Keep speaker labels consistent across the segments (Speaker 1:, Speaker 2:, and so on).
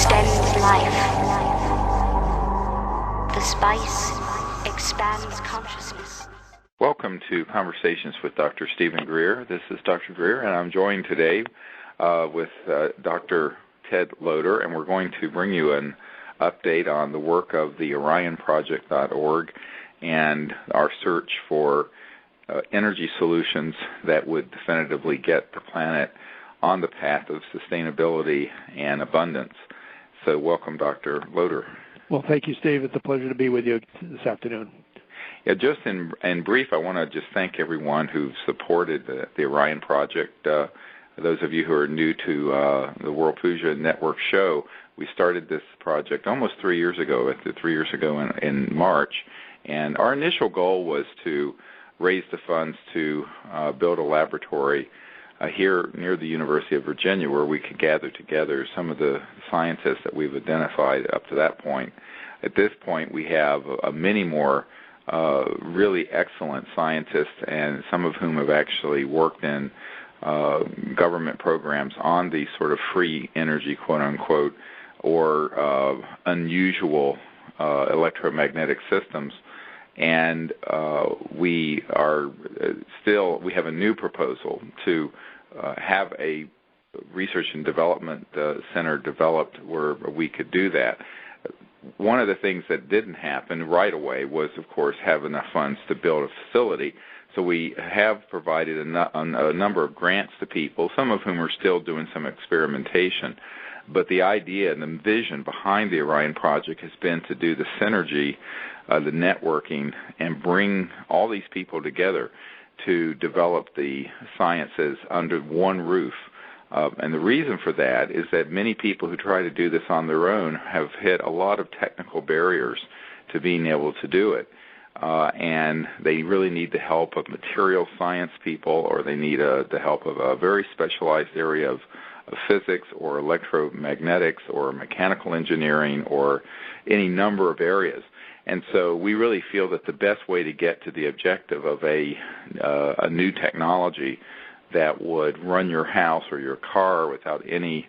Speaker 1: extends life. The spice expands consciousness.
Speaker 2: Welcome to Conversations with Dr. Steven Greer. This is Dr. Greer, and I'm joined today with Dr. Ted Loder, and we're going to bring you an update on the work of the Orion Project.org and our search for energy solutions that would definitively get the planet on the path of sustainability and abundance. So welcome, Dr. Loder.
Speaker 3: Well, thank you, Steve. It's a pleasure to be with you this afternoon.
Speaker 2: Yeah, just in brief, I want to just thank everyone who supported the Orion Project. Those of you who are new to the World Puja Network show, we started this project almost 3 years ago, in March, and our initial goal was to raise the funds to build a laboratory here near the University of Virginia where we could gather together some of the scientists that we've identified up to that point. At this point, we have many more really excellent scientists, and some of whom have actually worked in government programs on these sort of free energy, quote-unquote, or unusual electromagnetic systems. And we have a new proposal to have a research and development center developed where we could do that. One of the things that didn't happen right away was, of course, have enough funds to build a facility. So we have provided a number of grants to people, some of whom are still doing some experimentation. But the idea and the vision behind the Orion Project has been to do the synergy, the networking, and bring all these people together to develop the sciences under one roof. And the reason for that is that many people who try to do this on their own have hit a lot of technical barriers to being able to do it. And they really need the help of material science people, or they need the help of a very specialized area of physics or electromagnetics or mechanical engineering or any number of areas. And so we really feel that the best way to get to the objective of a new technology that would run your house or your car without any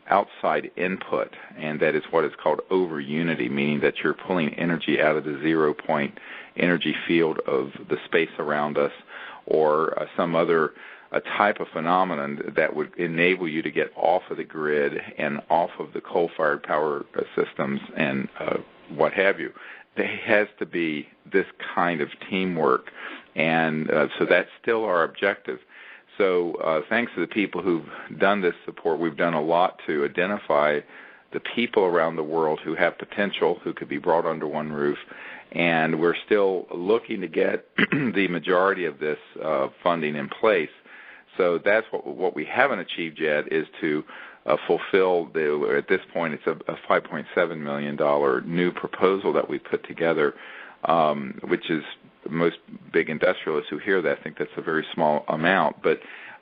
Speaker 2: outside input, and that is what is called over unity, meaning that you're pulling energy out of the 0-point energy field of the space around us, or some other type of phenomenon that would enable you to get off of the grid and off of the coal-fired power systems and what have you. There has to be this kind of teamwork, and so that's still our objective. So thanks to the people who've done this support, we've done a lot to identify the people around the world who have potential, who could be brought under one roof, and we're still looking to get the majority of this funding in place. So that's what we haven't achieved yet, is to fulfill at this point, it's a $5.7 million new proposal that we put together, which is most big industrialists who hear that think that's a very small amount, but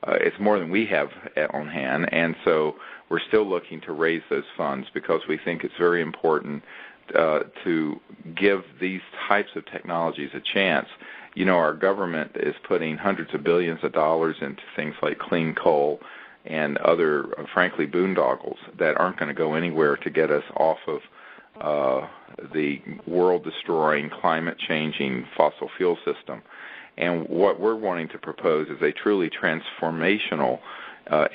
Speaker 2: it's more than we have on hand, and so we're still looking to raise those funds because we think it's very important to give these types of technologies a chance. You know, our government is putting hundreds of billions of dollars into things like clean coal and other, frankly, boondoggles that aren't going to go anywhere to get us off of the world-destroying, climate-changing fossil fuel system. And what we're wanting to propose is a truly transformational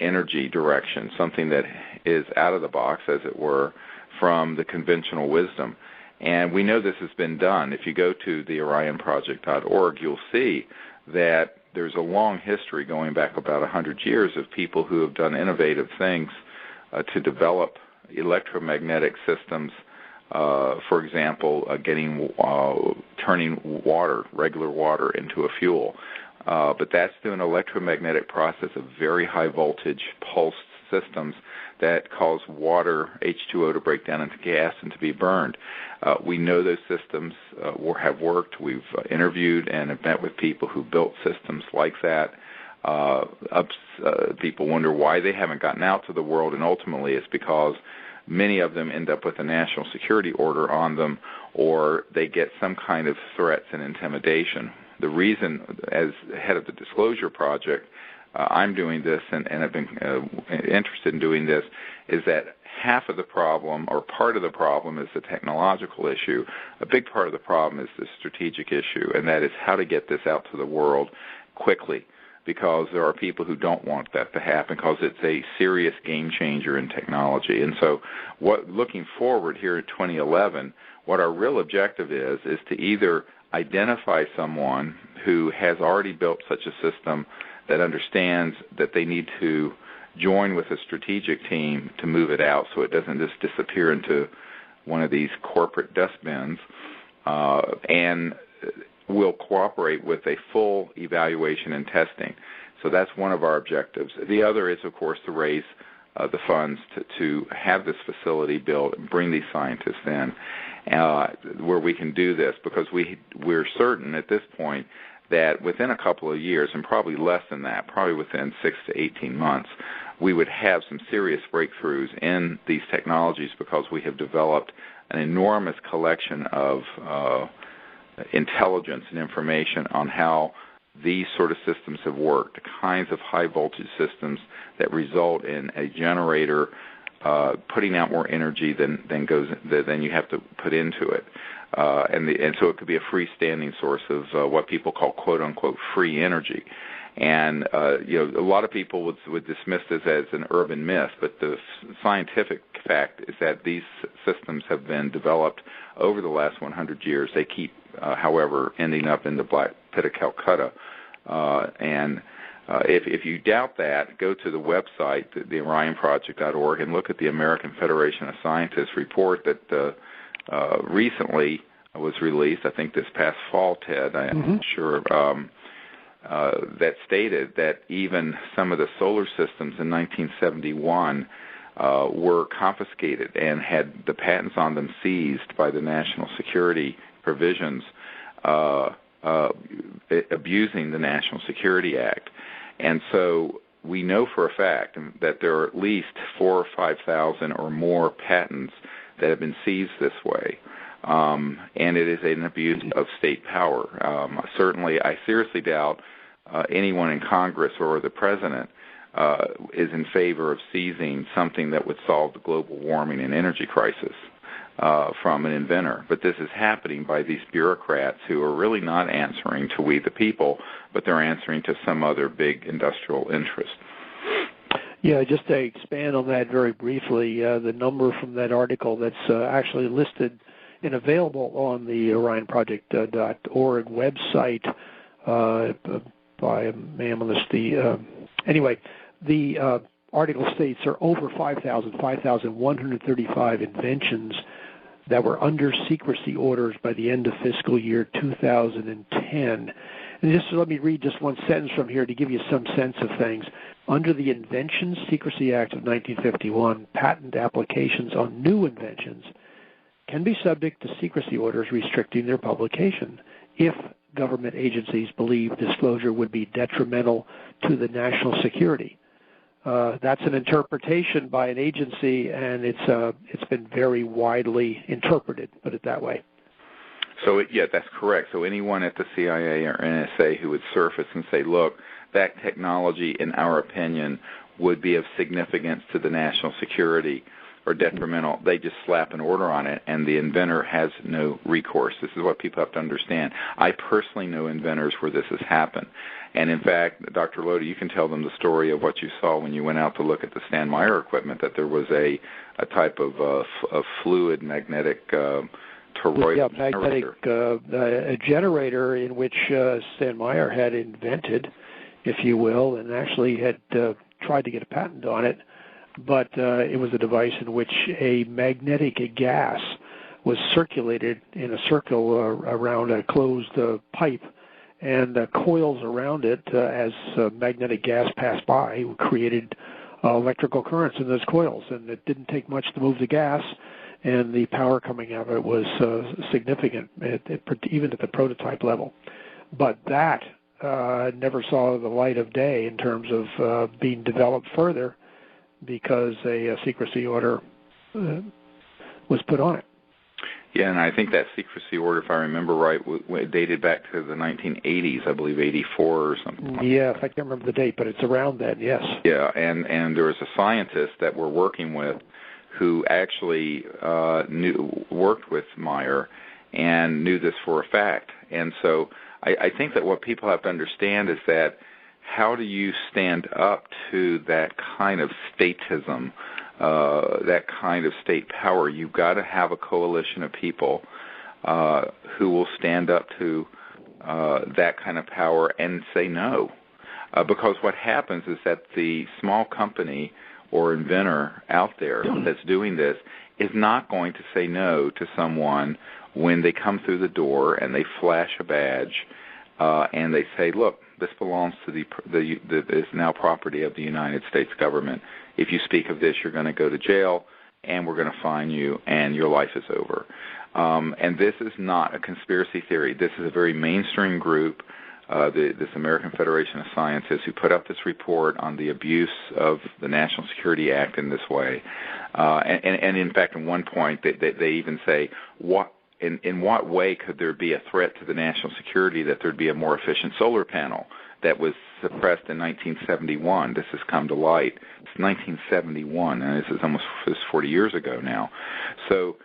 Speaker 2: energy direction, something that is out of the box, as it were, from the conventional wisdom. And we know this has been done. If you go to the orionproject.org, you'll see that there's a long history going back about 100 years of people who have done innovative things to develop electromagnetic systems. For example, turning water, regular water, into a fuel. But that's through an electromagnetic process of very high voltage pulsed systems that cause water, H2O, to break down into gas and to be burned. We know those systems have worked. We've interviewed and have met with people who built systems like that. People wonder why they haven't gotten out to the world, and ultimately it's because many of them end up with a national security order on them, or they get some kind of threats and intimidation. The reason, as head of the Disclosure Project, I'm doing this and have been interested in doing this, is that half of the problem or part of the problem is the technological issue. A big part of the problem is the strategic issue, and that is how to get this out to the world quickly, because there are people who don't want that to happen because it's a serious game changer in technology. And so looking forward here in 2011, what our real objective is to either identify someone who has already built such a system that understands that they need to join with a strategic team to move it out so it doesn't just disappear into one of these corporate dustbins, and will cooperate with a full evaluation and testing. So that's one of our objectives. The other is, of course, to raise the funds to have this facility built and bring these scientists in where we can do this, because we're certain at this point that within a couple of years, and probably less than that, probably within 6 to 18 months, we would have some serious breakthroughs in these technologies, because we have developed an enormous collection of intelligence and information on how these sort of systems have worked, the kinds of high voltage systems that result in a generator putting out more energy than you have to put into it. And so it could be a freestanding source of what people call quote unquote free energy. And a lot of people would dismiss this as an urban myth, but the scientific fact is that these systems have been developed over the last 100 years. They keep, however, ending up in the Black Pit of Calcutta. If you doubt that, go to the website, the orionproject.org, and look at the American Federation of Scientists report that recently was released, I think this past fall, Ted, I'm not sure, that stated that even some of the solar systems in 1971 were confiscated and had the patents on them seized by the national security provisions, abusing the National Security Act. And so we know for a fact that there are at least 4,000 or 5,000 or more patents that have been seized this way. And it is an abuse of state power. Certainly, I seriously doubt anyone in Congress or the President is in favor of seizing something that would solve the global warming and energy crisis from an inventor. But this is happening by these bureaucrats who are really not answering to we the people, but they're answering to some other big industrial interest.
Speaker 3: Yeah, just to expand on that very briefly, the number from that article that's actually listed and available on the orionproject.org website by a man on the anyway, the article states there are over 5,135 inventions that were under secrecy orders by the end of fiscal year 2010. And just let me read just one sentence from here to give you some sense of things. Under the Inventions Secrecy Act of 1951, patent applications on new inventions can be subject to secrecy orders restricting their publication if government agencies believe disclosure would be detrimental to the national security. That's an interpretation by an agency, and it's been very widely interpreted, put it that way.
Speaker 2: So, yeah, that's correct. So anyone at the CIA or NSA who would surface and say, look, that technology, in our opinion, would be of significance to the national security or detrimental, they just slap an order on it, and the inventor has no recourse. This is what people have to understand. I personally know inventors where this has happened. And, in fact, Dr. Loder, you can tell them the story of what you saw when you went out to look at the Stan Meyer equipment, that there was a type of fluid magnetic toroidal generator.
Speaker 3: A generator in which Stan Meyer had invented, if you will, and actually had tried to get a patent on it. But it was a device in which a magnetic gas was circulated in a circle around a closed pipe, and coils around it, as magnetic gas passed by, created electrical currents in those coils. And it didn't take much to move the gas, and the power coming out of it was significant, even at the prototype level. But that never saw the light of day in terms of being developed further, because a secrecy order was put on it.
Speaker 2: Yeah, and I think that secrecy order, if I remember right, dated back to the 1980s, I believe 84 or something.
Speaker 3: Yeah, I can't remember the date, but it's around then, yes.
Speaker 2: Yeah, and there was a scientist that we're working with who actually worked with Meyer and knew this for a fact. And so I think that what people have to understand is that how do you stand up to that kind of statism, that kind of state power? You've got to have a coalition of people who will stand up to that kind of power and say no. Because what happens is that the small company or inventor out there that's doing this is not going to say no to someone when they come through the door and they flash a badge and they say, look, this belongs to is now property of the United States government. If you speak of this, you're going to go to jail, and we're going to fine you, and your life is over. And this is not a conspiracy theory. This is a very mainstream group, this American Federation of Scientists, who put out this report on the abuse of the National Security Act in this way. And in fact, at one point, they even say, in what way could there be a threat to the national security that there'd be a more efficient solar panel that was suppressed in 1971? This has come to light. It's 1971, and this is almost 40 years ago now. So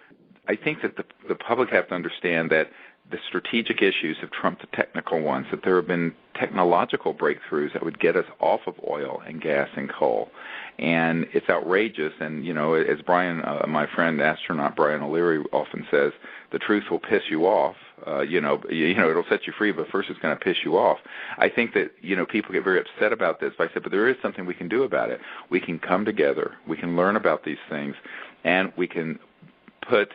Speaker 2: I think that the public have to understand that the strategic issues have trumped the technical ones, that there have been technological breakthroughs that would get us off of oil and gas and coal. And it's outrageous. And, as Brian, my friend, astronaut Brian O'Leary often says, the truth will piss you off. It'll set you free, but first it's going to piss you off. I think that, people get very upset about this. But I said, but there is something we can do about it. We can come together. We can learn about these things, and we can put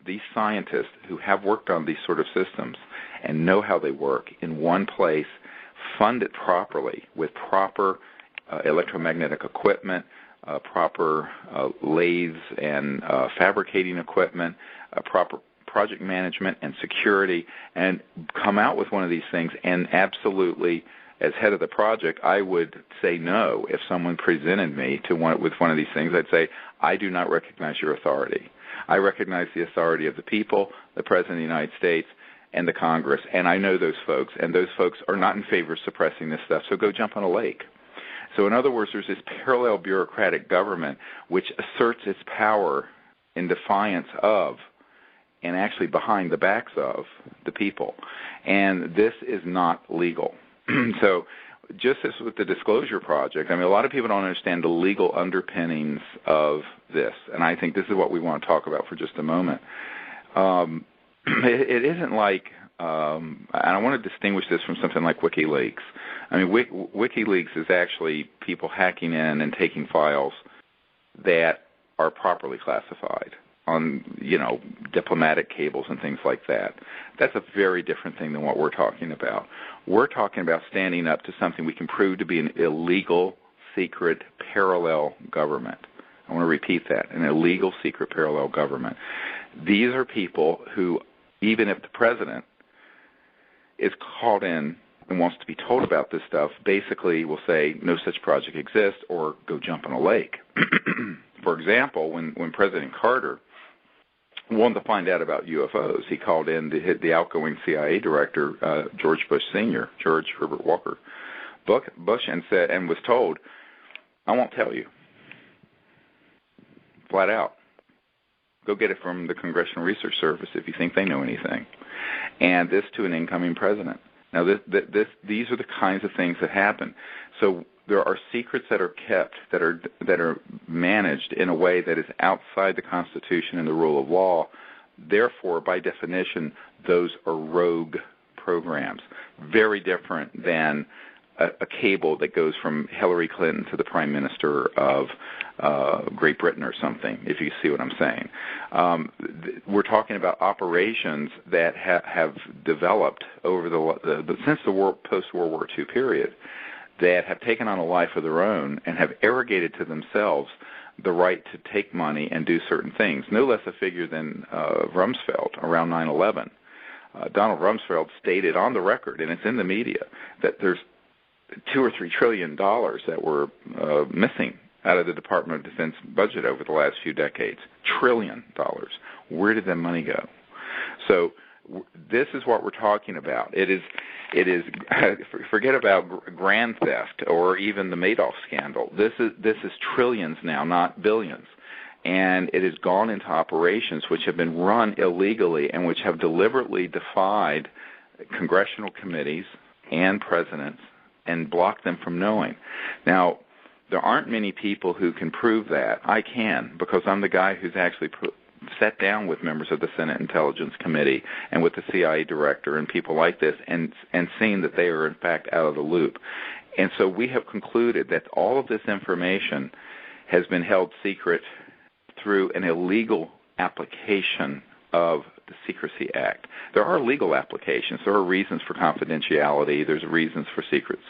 Speaker 2: these scientists who have worked on these sort of systems and know how they work in one place, fund it properly with proper electromagnetic equipment, proper lathes and fabricating equipment, proper project management and security, and come out with one of these things. And absolutely, as head of the project, I would say no if someone presented me with one of these things. I'd say, I do not recognize your authority. I recognize the authority of the people, the President of the United States, and the Congress, and I know those folks, and those folks are not in favor of suppressing this stuff, so go jump on a lake. So in other words, there's this parallel bureaucratic government which asserts its power in defiance of and actually behind the backs of the people, and this is not legal. So just as with the Disclosure Project, a lot of people don't understand the legal underpinnings of this, and I think this is what we want to talk about for just a moment. It isn't like, and I want to distinguish this from something like WikiLeaks. WikiLeaks is actually people hacking in and taking files that are properly classified on, diplomatic cables and things like that. That's a very different thing than what we're talking about. We're talking about standing up to something we can prove to be an illegal, secret, parallel government. I want to repeat that, an illegal, secret, parallel government. These are people who, even if the president is called in and wants to be told about this stuff, basically will say no such project exists or go jump in a lake. For example, when President Carter wanted to find out about UFOs, he called in the outgoing CIA director, George Bush Sr., George Herbert Walker Bush, and was told, I won't tell you. Flat out. Go get it from the Congressional Research Service if you think they know anything. And this to an incoming president. Now, these are the kinds of things that happen. So there are secrets that are kept, that are managed in a way that is outside the Constitution and the rule of law. Therefore, by definition, those are rogue programs, very different than a cable that goes from Hillary Clinton to the Prime Minister of Great Britain or something, if you see what I'm saying. We're talking about operations that have developed over since the post-World War II period, that have taken on a life of their own and have arrogated to themselves the right to take money and do certain things. No less a figure than Rumsfeld around 9/11. Donald Rumsfeld stated on the record, and it's in the media, that there's $2 or $3 trillion that were missing out of the Department of Defense budget over the last few decades. $1 trillion. Where did that money go? So this is what we're talking about. It is. Forget about grand theft or even the Madoff scandal. This is trillions now, not billions. and it has gone into operations which have been run illegally and which have deliberately defied congressional committees and presidents and blocked them from knowing. Now, there aren't many people who can prove that. I can, because I'm the guy who's actually sat down with members of the Senate Intelligence Committee and with the CIA director and people like this and seen that they are, in fact, out of the loop. And so we have concluded that all of this information has been held secret through an illegal application of the Secrecy Act. There are legal applications. There are reasons for confidentiality. There's reasons for secrets.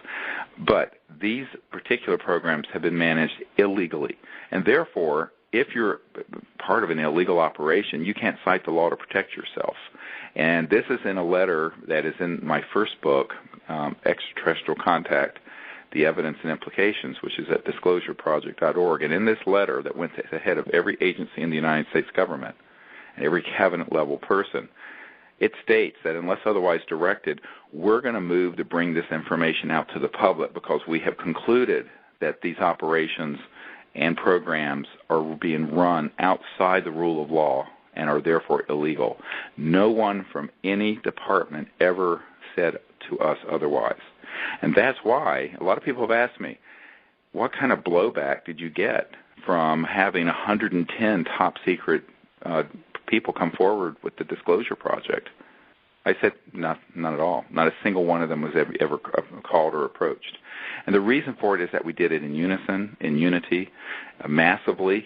Speaker 2: But these particular programs have been managed illegally. And therefore, if you're part of an illegal operation, you can't cite the law to protect yourself. And this is in a letter that is in my first book, Extraterrestrial Contact, The Evidence and Implications, which is at disclosureproject.org. And in this letter that went to the head of every agency in the United States government, and every cabinet-level person, it states that unless otherwise directed, we're going to move to bring this information out to the public because we have concluded that these operations and programs are being run outside the rule of law and are therefore illegal. No one from any department ever said to us otherwise. And that's why a lot of people have asked me, what kind of blowback did you get from having 110 top-secret people come forward with the Disclosure Project? I said, not at all. Not a single one of them was ever called or approached. And the reason for it is that we did it in unison, in unity, massively.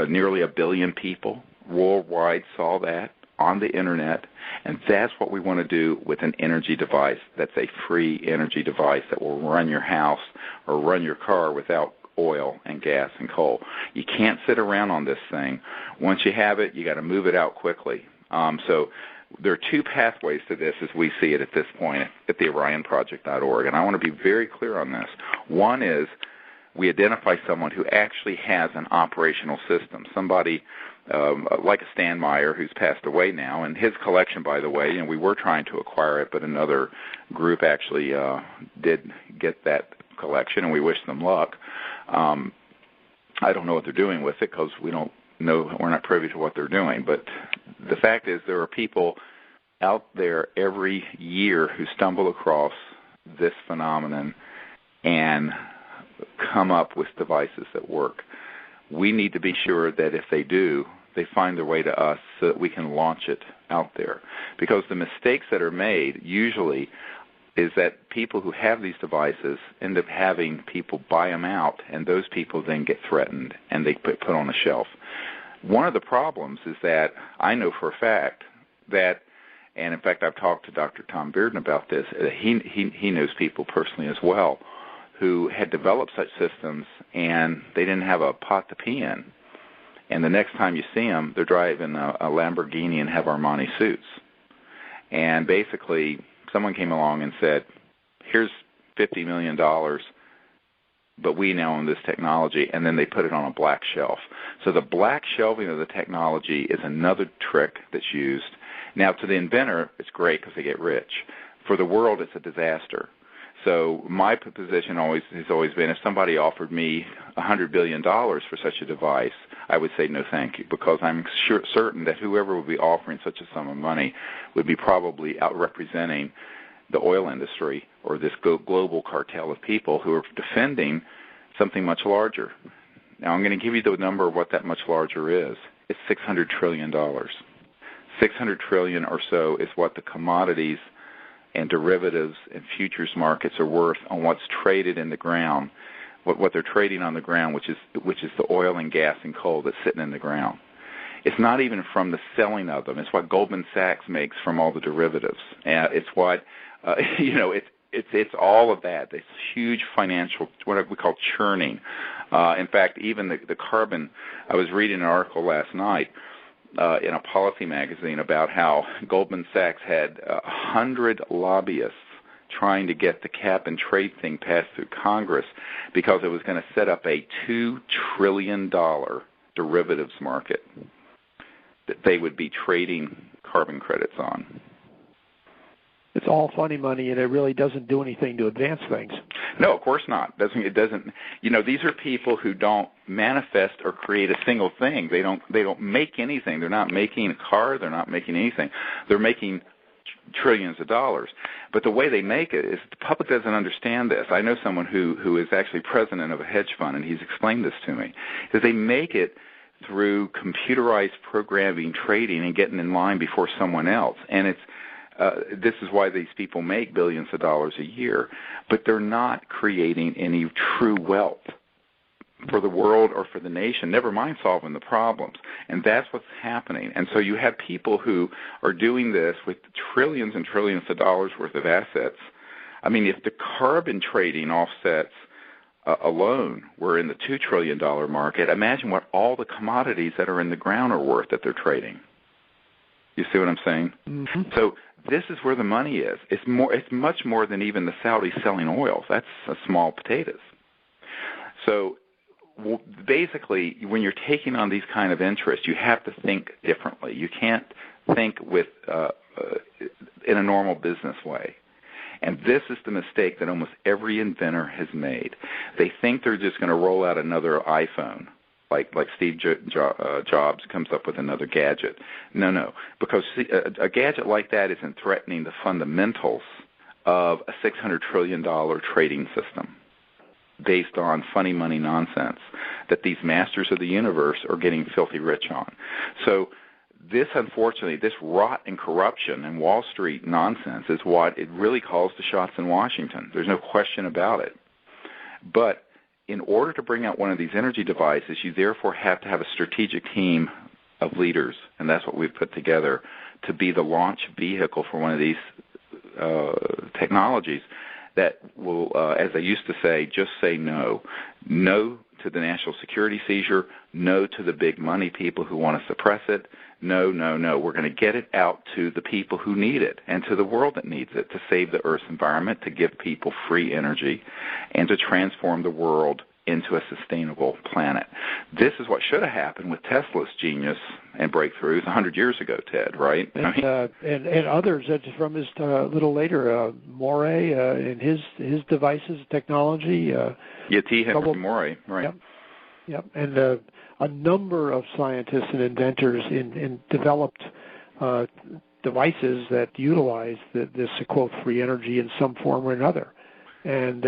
Speaker 2: Nearly 1 billion people worldwide saw that on the Internet, and that's what we want to do with an energy device that's a free energy device that will run your house or run your car without oil and gas and coal. You can't sit around on this thing. Once you have it, you got to move it out quickly. So there are two pathways to this as we see it at this point at the orionproject.org, and I want to be very clear on this. One is we identify someone who actually has an operational system, somebody like a Stan Meyer, who's passed away now, and his collection, by the way, and we were trying to acquire it, but another group actually did get that collection, and we wish them luck. I don't know what they're doing with it because we don't know, we're not privy to what they're doing, but the fact is there are people out there every year who stumble across this phenomenon and come up with devices that work. We need to be sure that if they do, they find their way to us so that we can launch it out there. Because the mistakes that are made usually is that people who have these devices end up having people buy them out, and those people then get threatened and they put on a shelf. One of the problems is that I know for a fact that, and in fact I've talked to Dr. Tom Bearden about this, he knows people personally as well who had developed such systems and they didn't have a pot to pee in. And the next time you see them, they're driving a Lamborghini and have Armani suits. And basically someone came along and said, here's $50 million, but we now own this technology, and then they put it on a black shelf. So the black shelving of the technology is another trick that's used. Now, to the inventor, it's great because they get rich. For the world, it's a disaster. So my position has always been, if somebody offered me $100 billion for such a device, I would say no thank you, because I'm certain that whoever would be offering such a sum of money would be probably out-representing the oil industry or this global cartel of people who are defending something much larger. Now, I'm going to give you the number of what that much larger is. It's $600 trillion. $600 trillion or so is what the commodities and derivatives and futures markets are worth on what's traded in the ground, what they're trading on the ground, which is the oil and gas and coal that's sitting in the ground. It's not even from the selling of them. It's what Goldman Sachs makes from all the derivatives. It's what it's all of that. It's huge financial, what we call churning. In fact, even the carbon. I was reading an article last night in a policy magazine about how Goldman Sachs had 100 lobbyists trying to get the cap and trade thing passed through Congress because it was going to set up a $2 trillion derivatives market that they would be trading carbon credits on.
Speaker 3: It's all funny money, and it really doesn't do anything to advance things.
Speaker 2: No, of course not. It doesn't. These are people who don't manifest or create a single thing. They don't make anything. They're not making a car. They're not making anything. They're making trillions of dollars. But the way they make it is the public doesn't understand this. I know someone who is actually president of a hedge fund, and he's explained this to me. Is they make it through computerized programming, trading, and getting in line before someone else. And it's this is why these people make billions of dollars a year, but they're not creating any true wealth for the world or for the nation, never mind solving the problems. And that's what's happening. And so you have people who are doing this with trillions and trillions of dollars worth of assets. I mean, if the carbon trading offsets alone were in the $2 trillion market, imagine what all the commodities that are in the ground are worth that they're trading. You see what I'm saying?
Speaker 3: Mm-hmm.
Speaker 2: So this is where the money is. It's much more than even the Saudis selling oil. That's small potatoes. So basically, when you're taking on these kind of interests, you have to think differently. You can't think with in a normal business way. And this is the mistake that almost every inventor has made. They think they're just going to roll out another iPhone, like Steve Jobs comes up with another gadget. No, because a gadget like that isn't threatening the fundamentals of a $600 trillion trading system based on funny money nonsense that these masters of the universe are getting filthy rich on. So this, unfortunately, this rot and corruption and Wall Street nonsense is what it really calls the shots in Washington. There's no question about it. But in order to bring out one of these energy devices, you therefore have to have a strategic team of leaders, and that's what we've put together to be the launch vehicle for one of these technologies that will, as I used to say, just say no. No to the national security seizure, no to the big money people who want to suppress it, no. We're going to get it out to the people who need it and to the world that needs it to save the Earth's environment, to give people free energy, and to transform the world into a sustainable planet. This is what should have happened with Tesla's genius and breakthroughs 100 years ago, Ted, right?
Speaker 3: And others from his a little later, Moray and his devices, technology.
Speaker 2: T. Henry Moray, right.
Speaker 3: Yep. And a number of scientists and inventors in developed devices that utilize this, quote, free energy in some form or another. And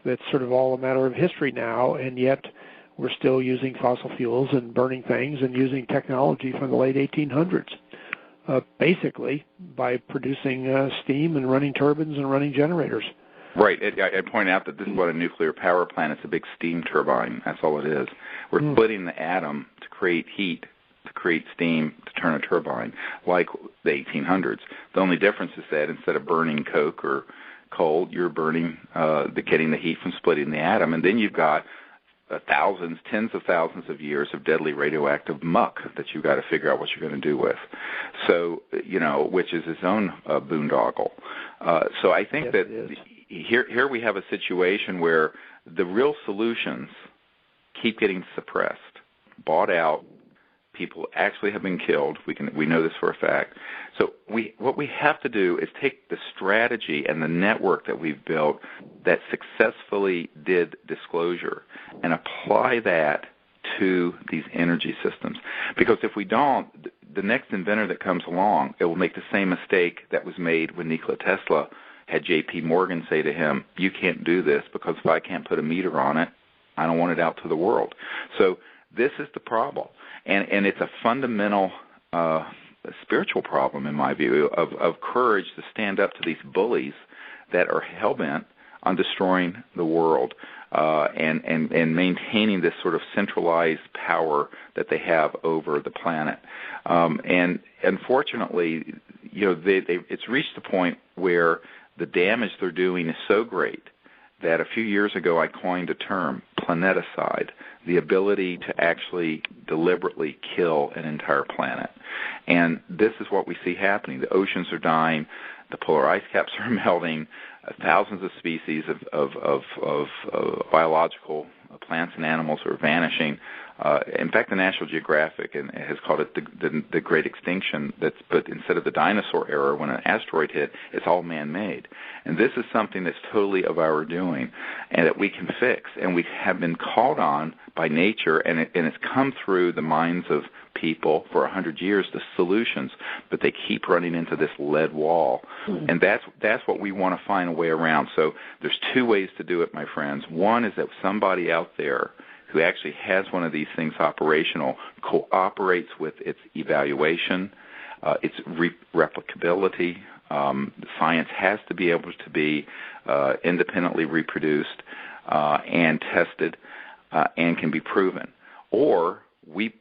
Speaker 3: it's sort of all a matter of history now, and yet we're still using fossil fuels and burning things and using technology from the late 1800s, basically by producing steam and running turbines and running generators.
Speaker 2: Right. I point out that this is what a nuclear power plant is, a big steam turbine. That's all it is. We're splitting the atom to create heat, to create steam, to turn a turbine, like the 1800s. The only difference is that instead of burning coke or coal, you're burning, getting the heat from splitting the atom, and then you've got thousands, tens of thousands of years of deadly radioactive muck that you've got to figure out what you're going to do with. So, which is its own boondoggle. So I think that here we have a situation where the real solutions keep getting suppressed, bought out. People actually have been killed. We know this for a fact. So what we have to do is take the strategy and the network that we've built that successfully did disclosure and apply that to these energy systems. Because if we don't, the next inventor that comes along, it will make the same mistake that was made when Nikola Tesla had J.P. Morgan say to him, "You can't do this because if I can't put a meter on it, I don't want it out to the world." So this is the problem. And it's a fundamental spiritual problem, in my view, of courage to stand up to these bullies that are hell-bent on destroying the world and maintaining this sort of centralized power that they have over the planet. And unfortunately, it's reached the point where the damage they're doing is so great that a few years ago I coined a term, planeticide, the ability to actually deliberately kill an entire planet. And this is what we see happening. The oceans are dying, the polar ice caps are melting, thousands of species of biological plants and animals are vanishing. In fact, the National Geographic has called it the Great Extinction. But instead of the dinosaur era, when an asteroid hit, it's all man-made. And this is something that's totally of our doing, and that we can fix. And we have been called on by nature, and it's come through the minds of people for 100 years, the solutions, but they keep running into this lead wall. And that's what we want to find a way around. So there's two ways to do it, my friends. One is that somebody out there who actually has one of these things operational cooperates with its evaluation, its replicability. Science has to be able to be independently reproduced and tested and can be proven. Or we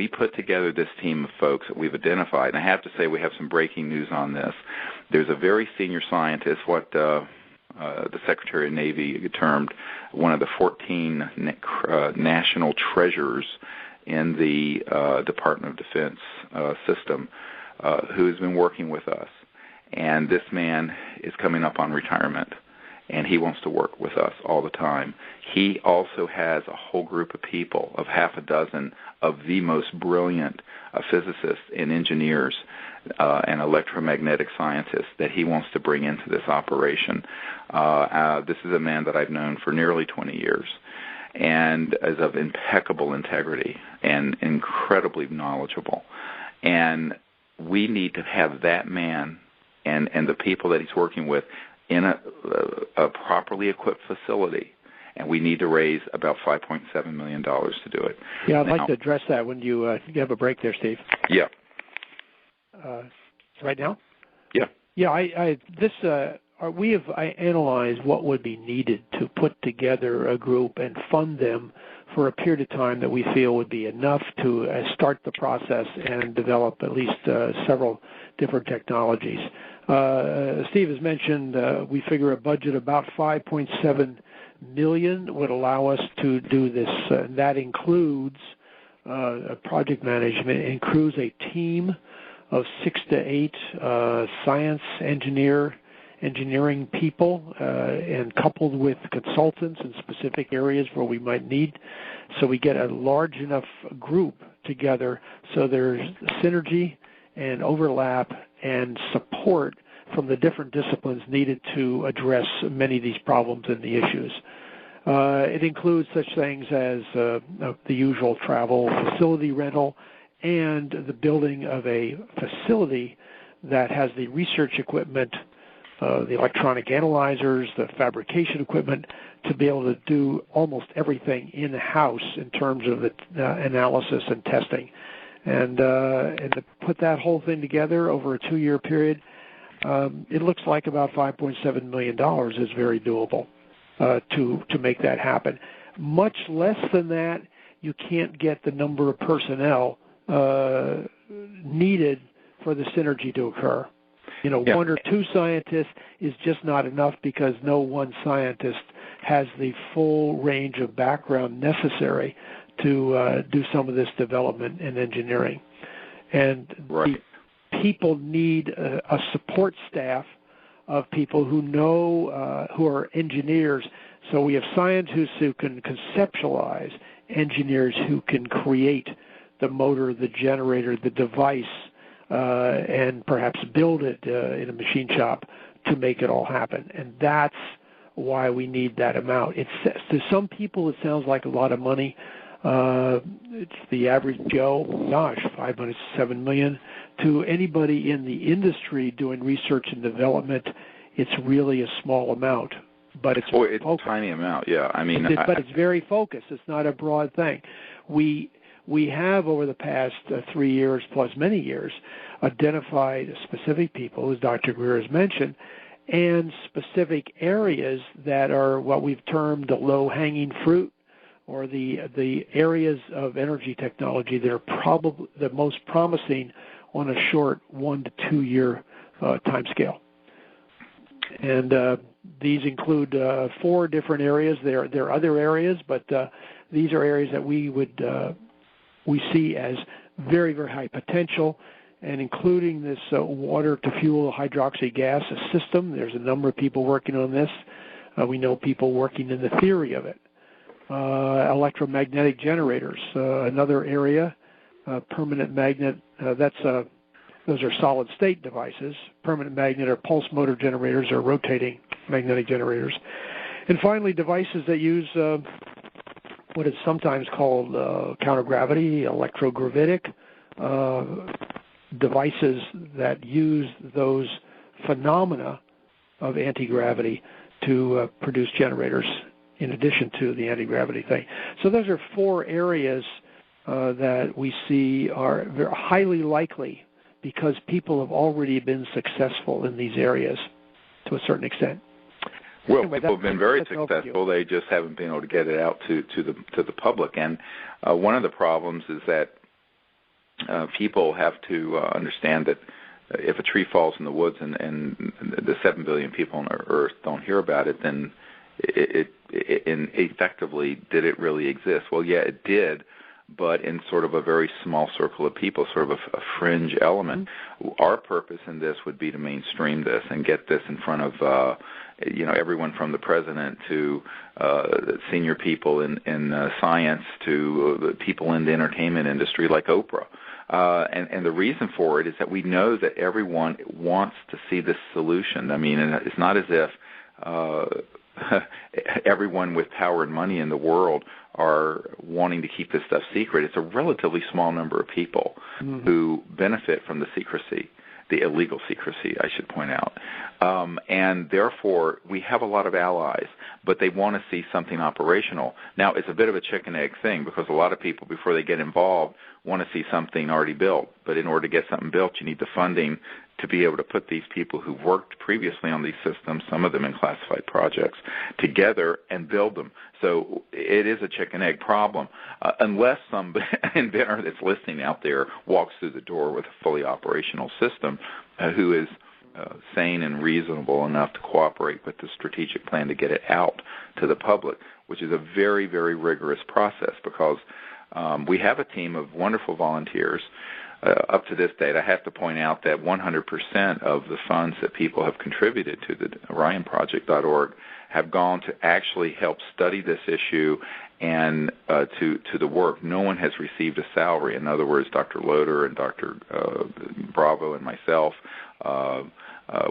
Speaker 2: put together this team of folks that we've identified. And I have to say we have some breaking news on this. There's a very senior scientist, what the Secretary of Navy termed one of the 14 national treasures in the Department of Defense system, who has been working with us. And this man is coming up on retirement, and he wants to work with us all the time. He also has a whole group of people, of half a dozen of the most brilliant physicists and engineers and electromagnetic scientists that he wants to bring into this operation. This is a man that I've known for nearly 20 years and is of impeccable integrity and incredibly knowledgeable. And we need to have that man and the people that he's working with in a properly equipped facility, and we need to raise about $5.7 million to do it.
Speaker 3: Yeah, I'd like to address that when you have a break there, Steve.
Speaker 2: Yeah.
Speaker 3: Right now?
Speaker 2: Yeah.
Speaker 3: Yeah, we have analyzed what would be needed to put together a group and fund them for a period of time that we feel would be enough to start the process and develop at least several different technologies. Steve has mentioned we figure a budget about $5.7 million would allow us to do this. That includes project management, includes a team of 6 to 8 science engineering people, and coupled with consultants in specific areas where we might need. So we get a large enough group together so there's synergy and overlap and support from the different disciplines needed to address many of these problems and the issues. It includes such things as the usual travel, facility rental, and the building of a facility that has the research equipment, the electronic analyzers, the fabrication equipment, to be able to do almost everything in-house in terms of the analysis and testing. And to put that whole thing together over a 2-year period, it looks like about $5.7 million is very doable to make that happen. Much less than that, you can't get the number of personnel needed for the synergy to occur. Yeah. 1 or 2 scientists is just not enough because no one scientist has the full range of background necessary to do some of this development and engineering. And
Speaker 2: right.
Speaker 3: People need a support staff of people who know, who are engineers. So we have scientists who can conceptualize, engineers who can create the motor, the generator, the device, and perhaps build it in a machine shop to make it all happen. And that's why we need that amount. To some people, it sounds like a lot of money. It's the average Joe, $5.7 million. To anybody in the industry doing research and development, it's really a small amount. But it's
Speaker 2: a tiny amount, yeah.
Speaker 3: But it's very focused. It's not a broad thing. We have, over the past 3 years plus many years, identified specific people, as Dr. Greer has mentioned, and specific areas that are what we've termed the low-hanging fruit, or the areas of energy technology that are probably the most promising on a short 1 to 2 year time scale. And these include 4 different areas. There are other areas, but these are areas that we see as very, very high potential, and including this water-to-fuel hydroxy gas system. There's a number of people working on this. We know people working in the theory of it. electromagnetic generators. Another area, permanent magnet, those are solid-state devices. Permanent magnet or pulse motor generators are rotating magnetic generators. And finally, devices that use what is sometimes called countergravity, electrogravitic, devices that use those phenomena of anti-gravity to produce generators in addition to the anti-gravity thing. So those are four areas that we see are very highly likely because people have already been successful in these areas to a certain extent.
Speaker 2: Well,
Speaker 3: anyway,
Speaker 2: people have been very successful. They just haven't been able to get it out to the public. And one of the problems is that people have to understand that if a tree falls in the woods and the 7 billion people on Earth don't hear about it, then it effectively, did it really exist? Well, yeah, it did, but in sort of a very small circle of people, sort of a fringe element. Mm-hmm. Our purpose in this would be to mainstream this and get this in front of everyone from the president to senior people in science to the people in the entertainment industry like Oprah. And the reason for it is that we know that everyone wants to see this solution. I mean, it's not as if everyone with power and money in the world are wanting to keep this stuff secret. It's a relatively small number of people who benefit from the secrecy, the illegal secrecy, I should point out. And therefore, we have a lot of allies, but they want to see something operational. Now, it's a bit of a chicken-egg thing because a lot of people, before they get involved, want to see something already built. But in order to get something built, you need the funding to be able to put these people who've worked previously on these systems, some of them in classified projects, together and build them. So it is a chicken-egg problem, unless some inventor that's listening out there walks through the door with a fully operational system who is sane and reasonable enough to cooperate with the strategic plan to get it out to the public, which is a very, very rigorous process because we have a team of wonderful volunteers. Up to this date, I have to point out that 100% of the funds that people have contributed to the OrionProject.org have gone to actually help study this issue and to the work. No one has received a salary. In other words, Dr. Loder and Dr. Bravo and myself,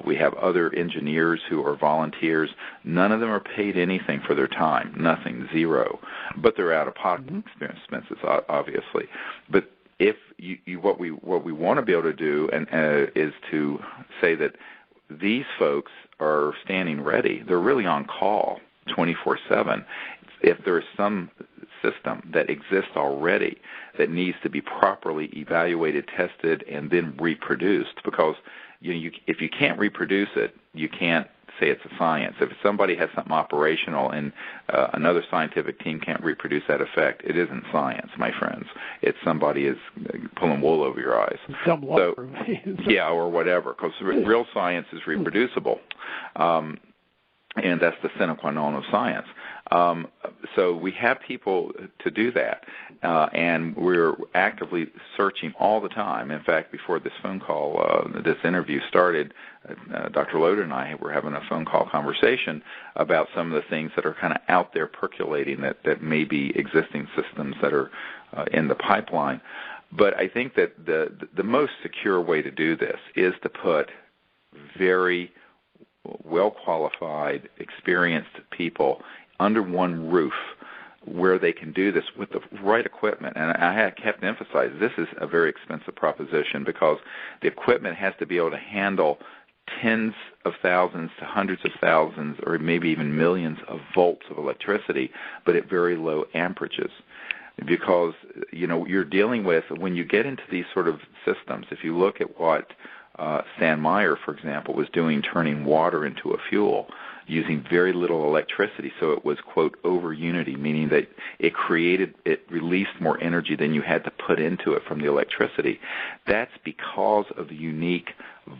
Speaker 2: we have other engineers who are volunteers. None of them are paid anything for their time, nothing, zero. But they're out-of-pocket expenses, obviously. But if what we want to be able to do is to say that these folks are standing ready. They're really on call 24/7. If there is some system that exists already that needs to be properly evaluated, tested, and then reproduced, because if you can't reproduce it, you can't say it's a science. If somebody has something operational and another scientific team can't reproduce that effect, it isn't science, my friends. It's somebody is pulling wool over your eyes. Yeah, or whatever, because real science is reproducible. And that's the sine qua non of science. So we have people to do that, and we're actively searching all the time. In fact, before this phone call, this interview started, Dr. Loder and I were having a phone call conversation about some of the things that are kind of out there percolating that may be existing systems that are in the pipeline. But I think that the most secure way to do this is to put very well-qualified, experienced people under one roof where they can do this with the right equipment. And I have kept emphasizing this is a very expensive proposition because the equipment has to be able to handle tens of thousands to hundreds of thousands or maybe even millions of volts of electricity, but at very low amperages. Because, you're dealing with, when you get into these sort of systems, if you look at what Stan Meyer, for example, was doing, turning water into a fuel using very little electricity, so it was, quote, over unity, meaning that it released more energy than you had to put into it from the electricity. That's because of the unique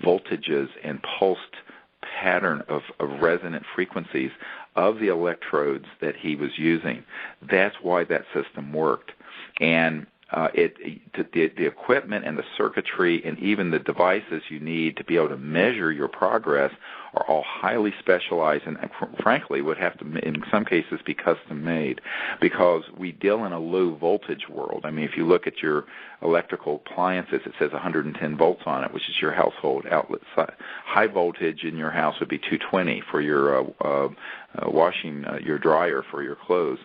Speaker 2: voltages and pulsed pattern of resonant frequencies of the electrodes that he was using. That's why that system worked. And the equipment and the circuitry and even the devices you need to be able to measure your progress are all highly specialized and frankly would have to, in some cases, be custom made because we deal in a low voltage world. I mean, if you look at your electrical appliances, it says 110 volts on it, which is your household outlet. High voltage in your house would be 220 for your washing your dryer for your clothes.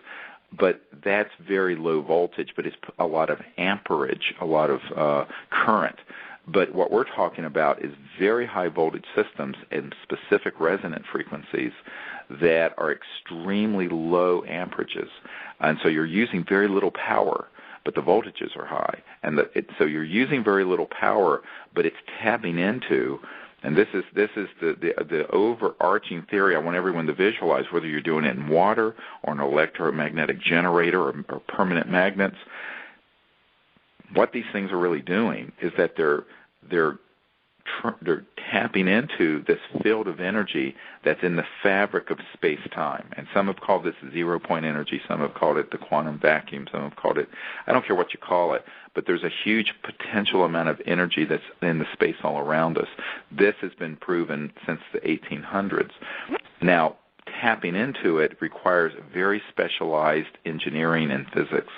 Speaker 2: But that's very low voltage, but it's a lot of amperage, a lot of current. But what we're talking about is very high voltage systems and specific resonant frequencies that are extremely low amperages. And so you're using very little power, but the voltages are high. And so you're using very little power, but it's tapping into, and this is the overarching theory I want everyone to visualize, whether you're doing it in water or an electromagnetic generator or permanent magnets. What these things are really doing is that they're tapping into this field of energy that's in the fabric of space-time. And some have called this zero-point energy. Some have called it the quantum vacuum. Some have called it, I don't care what you call it, but there's a huge potential amount of energy that's in the space all around us. This has been proven since the 1800s. Now, tapping into it requires very specialized engineering and physics,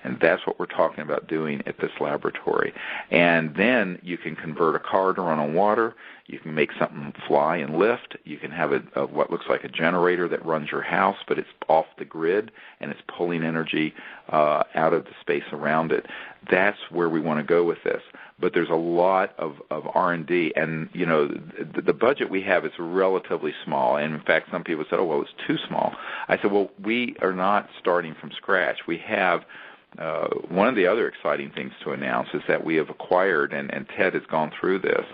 Speaker 2: and that's what we're talking about doing at this laboratory. And then you can convert a car to run on water. You can make something fly and lift. You can have what looks like a generator that runs your house, but it's off the grid, and it's pulling energy out of the space around it. That's where we want to go with this. But there's a lot of R&D, and you know the budget we have is relatively small. And in fact, some people said, "Oh, well, it's too small." I said, "Well, we are not starting from scratch. We have one of the other exciting things to announce is that we have acquired, and Ted has gone through this,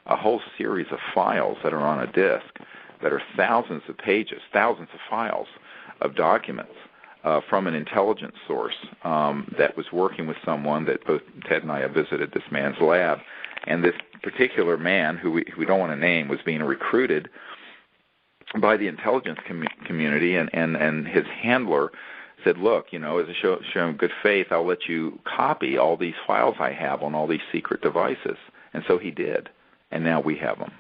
Speaker 2: a whole series of files that are on a disk that are thousands of pages, thousands of files of documents." From an intelligence source that was working with someone that both Ted and I have visited this man's lab. And this particular man, who we don't want to name, was being recruited by the intelligence community, and his handler said, "Look, you know, as a show of good faith, I'll let you copy all these files I have on all these secret devices." And so he did, and now we have them.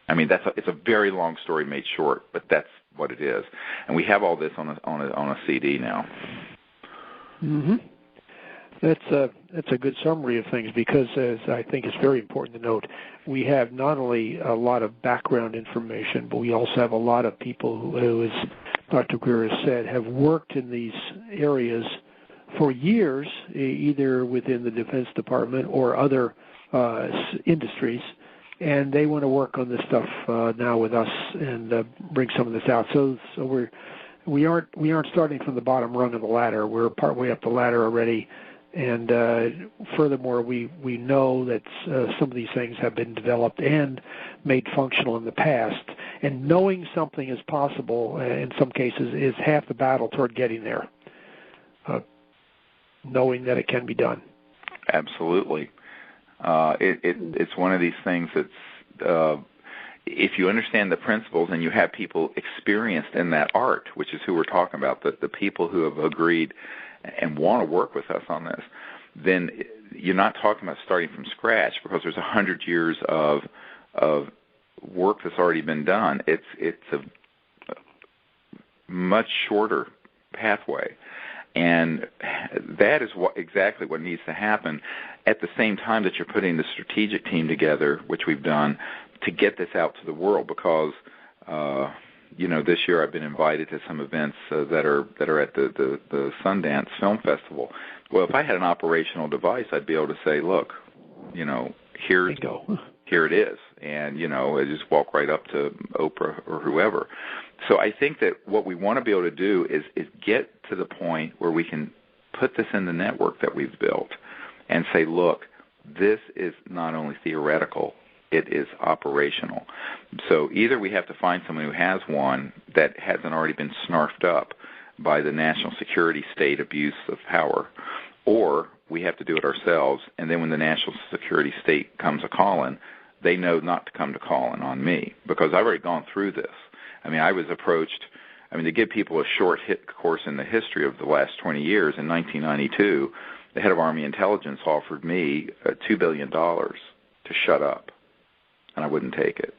Speaker 2: I mean, it's a very long story made short, but that's what it is, and we have all this on a CD now.
Speaker 3: Mm-hmm. That's a good summary of things because, as I think it's very important to note, we have not only a lot of background information, but we also have a lot of people who, as Dr. Greer has said, have worked in these areas for years, either within the Defense Department or other industries. And they want to work on this stuff now with us and bring some of this out. So we aren't starting from the bottom rung of the ladder. We're partway up the ladder already. And furthermore, we know that some of these things have been developed and made functional in the past. And knowing something is possible in some cases is half the battle toward getting there. Knowing that it can be done.
Speaker 2: Absolutely. It's one of these things that's, if you understand the principles and you have people experienced in that art, which is who we're talking about, the people who have agreed and want to work with us on this, then you're not talking about starting from scratch because there's 100 years of work that's already been done. It's a much shorter pathway. And that is exactly what needs to happen at the same time that you're putting the strategic team together, which we've done, to get this out to the world because, this year I've been invited to some events that are at the Sundance Film Festival. Well, if I had an operational device, I'd be able to say, look, here it is. And, I just walk right up to Oprah or whoever. So I think that what we want to be able to do is get to the point where we can put this in the network that we've built and say, look, this is not only theoretical, it is operational. So either we have to find someone who has one that hasn't already been snarfed up by the national security state abuse of power, or we have to do it ourselves, and then when the national security state comes a-calling, they know not to come to calling on me because I've already gone through this. I mean, I was approached, to give people a short hit course in the history of the last 20 years, in 1992, the head of Army intelligence offered me $2 billion to shut up, and I wouldn't take it.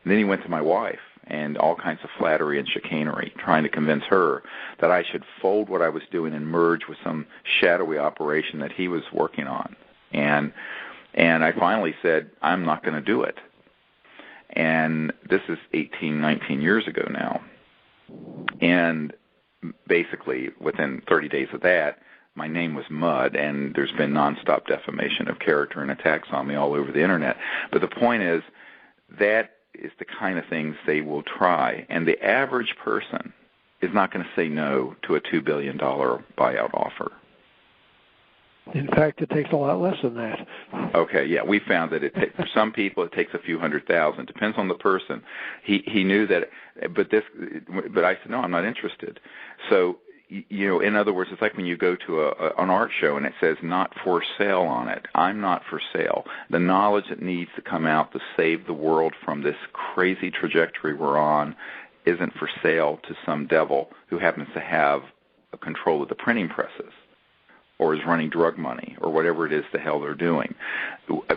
Speaker 2: And then he went to my wife, and all kinds of flattery and chicanery, trying to convince her that I should fold what I was doing and merge with some shadowy operation that he was working on. And I finally said, I'm not going to do it. And this is 18, 19 years ago now. And basically, within 30 days of that, my name was mud, and there's been nonstop defamation of character and attacks on me all over the Internet. But the point is, that is the kind of things they will try. And the average person is not going to say no to a $2 billion buyout offer.
Speaker 3: In fact, it takes a lot less than that.
Speaker 2: Okay, yeah, we found that for some people it takes a few $100,000. Depends on the person. He knew that, but I said no, I'm not interested. So, in other words, it's like when you go to an art show and it says not for sale on it. I'm not for sale. The knowledge that needs to come out to save the world from this crazy trajectory we're on isn't for sale to some devil who happens to have control of the printing presses, or is running drug money, or whatever it is the hell they're doing.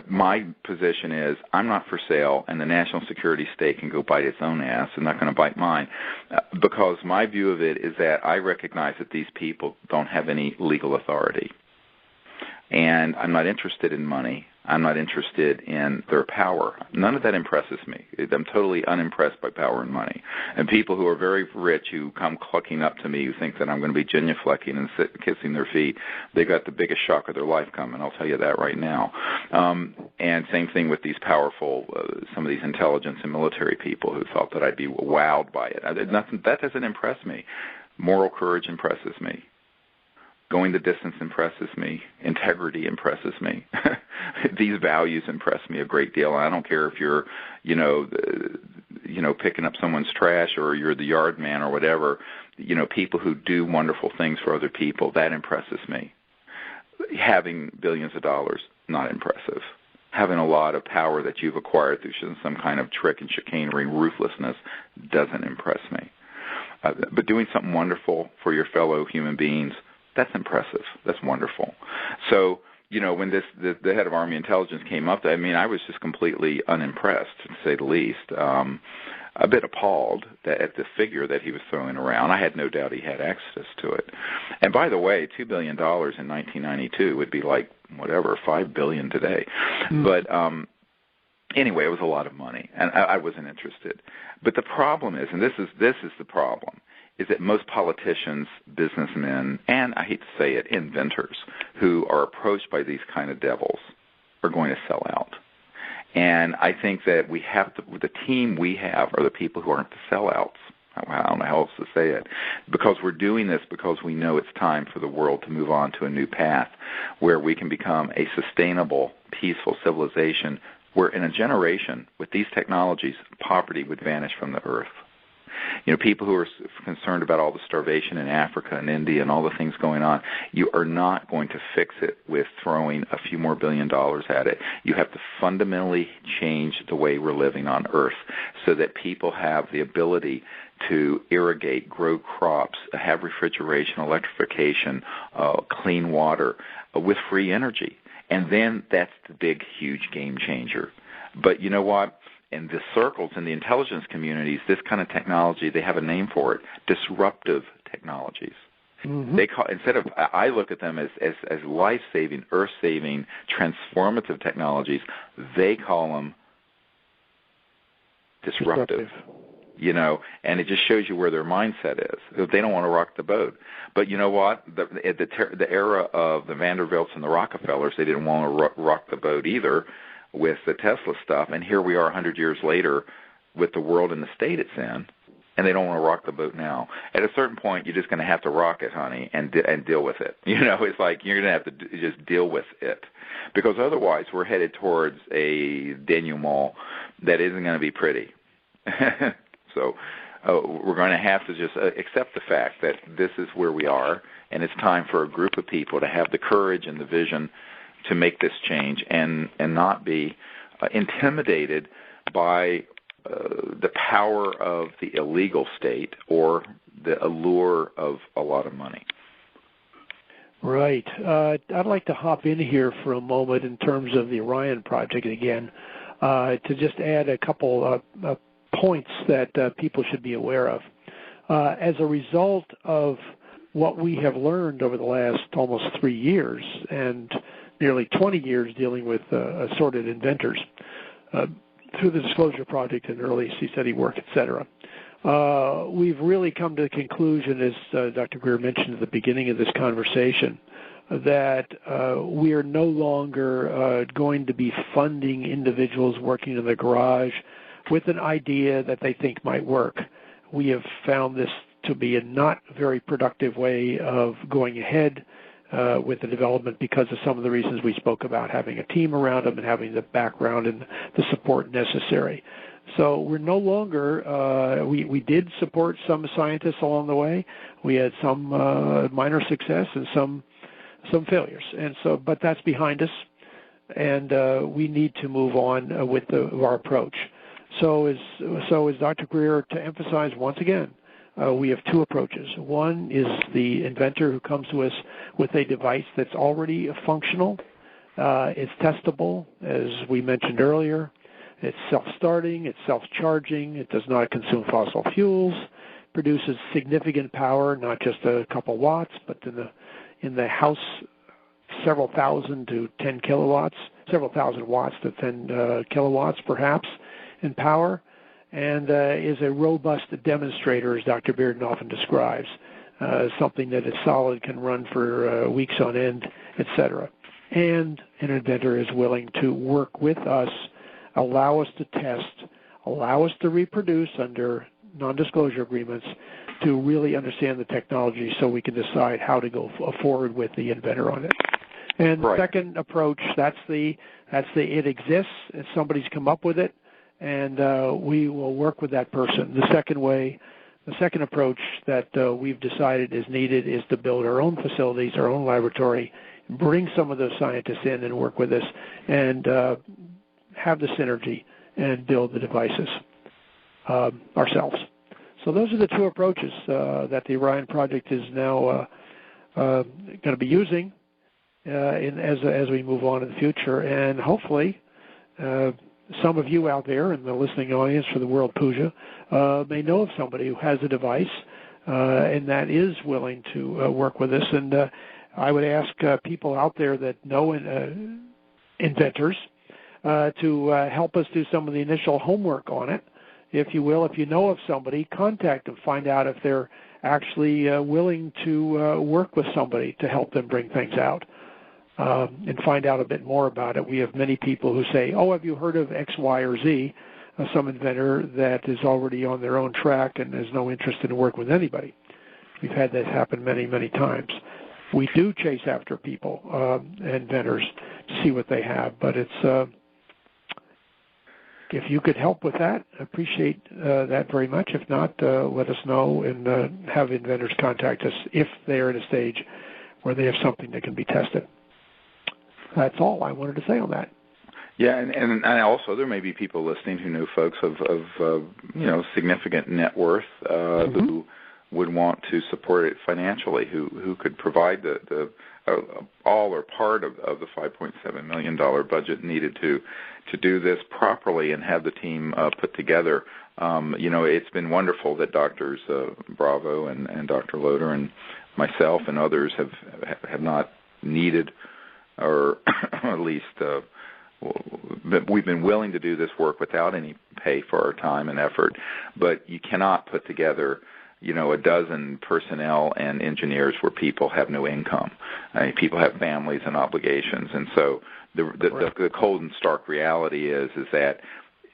Speaker 2: My position is I'm not for sale, and the national security state can go bite its own ass. I'm not going to bite mine, because my view of it is that I recognize that these people don't have any legal authority. And I'm not interested in money. I'm not interested in their power. None of that impresses me. I'm totally unimpressed by power and money. And people who are very rich who come clucking up to me who think that I'm going to be genuflecting and kissing their feet, they got the biggest shock of their life coming. I'll tell you that right now. And same thing with these powerful, some of these intelligence and military people who thought that I'd be wowed by it. That doesn't impress me. Moral courage impresses me. Going the distance impresses me. Integrity impresses me. These values impress me a great deal. And I don't care if you're, picking up someone's trash, or you're the yard man or whatever. People who do wonderful things for other people, that impresses me. Having billions of dollars, not impressive. Having a lot of power that you've acquired through some kind of trick and chicanery, ruthlessness, doesn't impress me. But doing something wonderful for your fellow human beings, that's impressive. That's wonderful. So, when the head of Army intelligence came up, I was just completely unimpressed, to say the least. A bit appalled at the figure that he was throwing around. I had no doubt he had access to it. And by the way, $2 billion in 1992 would be like, whatever, $5 billion today. Mm. But anyway, it was a lot of money, and I wasn't interested. But the problem is, and this is the problem, is that most politicians, businessmen, and I hate to say it, inventors who are approached by these kind of devils are going to sell out. And I think that we have to, the team we have are the people who aren't the sellouts. I don't know how else to say it. Because we're doing this because we know it's time for the world to move on to a new path where we can become a sustainable, peaceful civilization where in a generation, with these technologies, poverty would vanish from the earth. People who are concerned about all the starvation in Africa and India and all the things going on, you are not going to fix it with throwing a few more $1 billion at it. You have to fundamentally change the way we're living on Earth so that people have the ability to irrigate, grow crops, have refrigeration, electrification, clean water with free energy. And then that's the big, huge game changer. But you know what? In the circles, in the intelligence communities, this kind of technology, they have a name for it, disruptive technologies. Mm-hmm. I look at them as life-saving, earth-saving, transformative technologies. They call them disruptive. And it just shows you where their mindset is. They don't want to rock the boat. But you know what? The era of the Vanderbilts and the Rockefellers, they didn't want to rock the boat either with the Tesla stuff, and here we are 100 years later with the world in the state it's in, and they don't want to rock the boat now. At a certain point, you're just going to have to rock it, honey, and deal with it. It's like you're going to have to just deal with it, because otherwise we're headed towards a denouement that isn't going to be pretty. So we're going to have to just accept the fact that this is where we are, and it's time for a group of people to have the courage and the vision to make this change and not be intimidated by the power of the illegal state or the allure of a lot of money.
Speaker 3: Right. I'd like to hop in here for a moment in terms of the Orion Project again, to just add a couple points that people should be aware of. As a result of what we have learned over the last almost 3 years and nearly 20 years dealing with assorted inventors through the Disclosure Project and early study work, et cetera, we've really come to the conclusion, as Dr. Greer mentioned at the beginning of this conversation, that we are no longer going to be funding individuals working in the garage with an idea that they think might work. We have found this to be a not very productive way of going ahead with the development because of some of the reasons we spoke about, having a team around them and having the background and the support necessary. So we're no longer, we did support some scientists along the way. We had some minor success and some failures. And so, but that's behind us, and we need to move on with our approach. So as Dr. Greer, to emphasize once again, we have two approaches. One is the inventor who comes to us with a device that's already functional. It's testable, as we mentioned earlier. It's self-starting, it's self-charging, it does not consume fossil fuels, produces significant power, not just a couple watts, but in the house, several thousand to 10 kilowatts, several thousand watts to 10 kilowatts perhaps in power, and is a robust demonstrator, as Dr. Bearden often describes, something that is solid, can run for weeks on end, etc. And an inventor is willing to work with us, allow us to test, allow us to reproduce under non-disclosure agreements to really understand the technology so we can decide how to go forward with the inventor on it. And the second approach, that's the it exists, and somebody's come up with it, and we will work with that person. The second approach that we've decided is needed is to build our own facilities, our own laboratory, bring some of those scientists in and work with us, and have the synergy and build the devices ourselves. So those are the two approaches that the Orion Project is now going to be using as we move on in the future. And hopefully some of you out there in the listening audience for the World Puja may know of somebody who has a device and that is willing to work with us. And I would ask people out there that know inventors to help us do some of the initial homework on it, if you will. If you know of somebody, contact them, find out if they're actually willing to work with somebody to help them bring things out, and find out a bit more about it. We have many people who say, oh, have you heard of X, Y, or Z, some inventor that is already on their own track and has no interest in working with anybody. We've had that happen many, many times. We do chase after people, inventors, to see what they have, but it's if you could help with that, I appreciate that very much. If not, let us know and have inventors contact us if they're at a stage where they have something that can be tested. That's all I wanted to say on that.
Speaker 2: Yeah, and also there may be people listening who know folks of significant net worth who would want to support it financially, who could provide the all or part of the $5.7 million budget needed to do this properly and have the team put together. It's been wonderful that Doctors Bravo and Dr. Loder and myself and others have not needed, or at least we've been willing to do this work without any pay for our time and effort. But you cannot put together a dozen personnel and engineers where people have no income. People have families and obligations, and so the cold and stark reality is that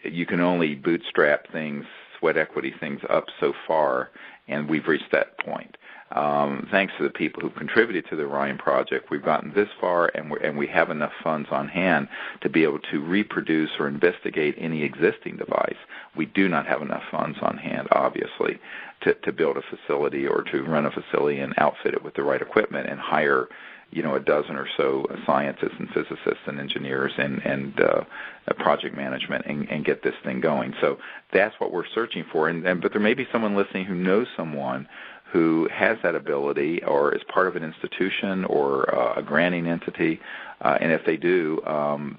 Speaker 2: you can only bootstrap things, sweat equity things up so far, and we've reached that point. Thanks to the people who contributed to the Orion Project, we've gotten this far, and we have enough funds on hand to be able to reproduce or investigate any existing device. We do not have enough funds on hand, obviously, to build a facility or to run a facility and outfit it with the right equipment and hire, a dozen or so scientists and physicists and engineers and project management and get this thing going. So that's what we're searching for. But there may be someone listening who knows someone who has that ability or is part of an institution or a granting entity, and if they do,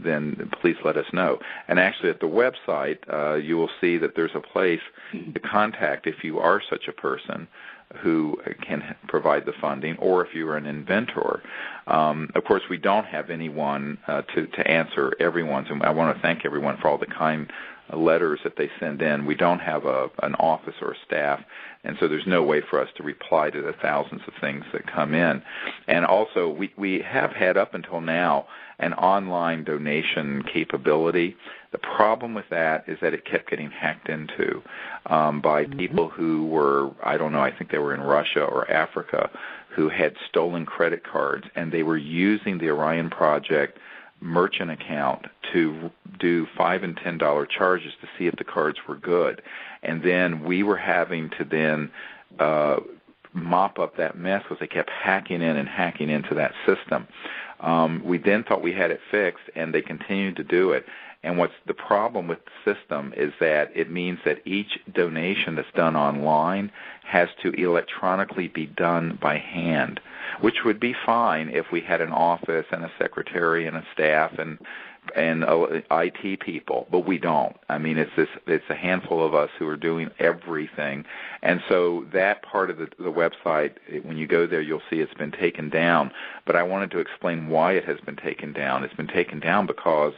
Speaker 2: then please let us know. And actually at the website, you will see that there's a place to contact if you are such a person who can provide the funding, or if you're an inventor. Of course, we don't have anyone to answer everyone's, and I want to thank everyone for all the kind letters that they send in. We don't have an office or a staff, and so there's no way for us to reply to the thousands of things that come in. And also, we have had up until now an online donation capability. The problem with that is that it kept getting hacked into by people who were, I don't know, I think they were in Russia or Africa, who had stolen credit cards, and they were using the Orion Project merchant account to do $5 and $10 charges to see if the cards were good. And then we were having to then mop up that mess because they kept hacking in and hacking into that system. We then thought we had it fixed, and they continued to do it. And what's the problem with the system is that it means that each donation that's done online has to electronically be done by hand, which would be fine if we had an office and a secretary and a staff and IT people, but we don't. I mean, it's a handful of us who are doing everything. And so that part of the website, when you go there, you'll see it's been taken down. But I wanted to explain why it has been taken down. It's been taken down because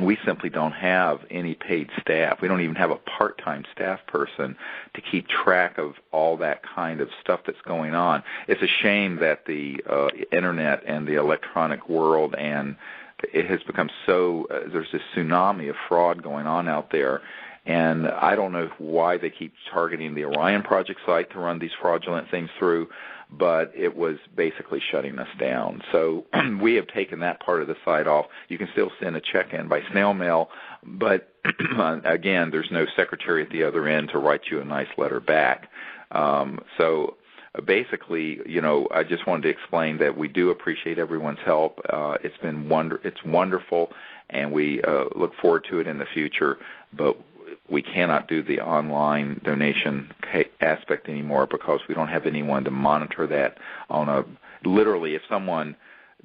Speaker 2: we simply don't have any paid staff. We don't even have a part-time staff person to keep track of all that kind of stuff that's going on. It's a shame that the Internet and the electronic world, and it has become so, there's this tsunami of fraud going on out there. And I don't know why they keep targeting the Orion Project site to run these fraudulent things through, but it was basically shutting us down. So we have taken that part of the site off. You can still send a check-in by snail mail, but again, there's no secretary at the other end to write you a nice letter back. So basically, I just wanted to explain that we do appreciate everyone's help. It's wonderful, and we look forward to it in the future, but we cannot do the online donation aspect anymore because we don't have anyone to monitor that literally, if someone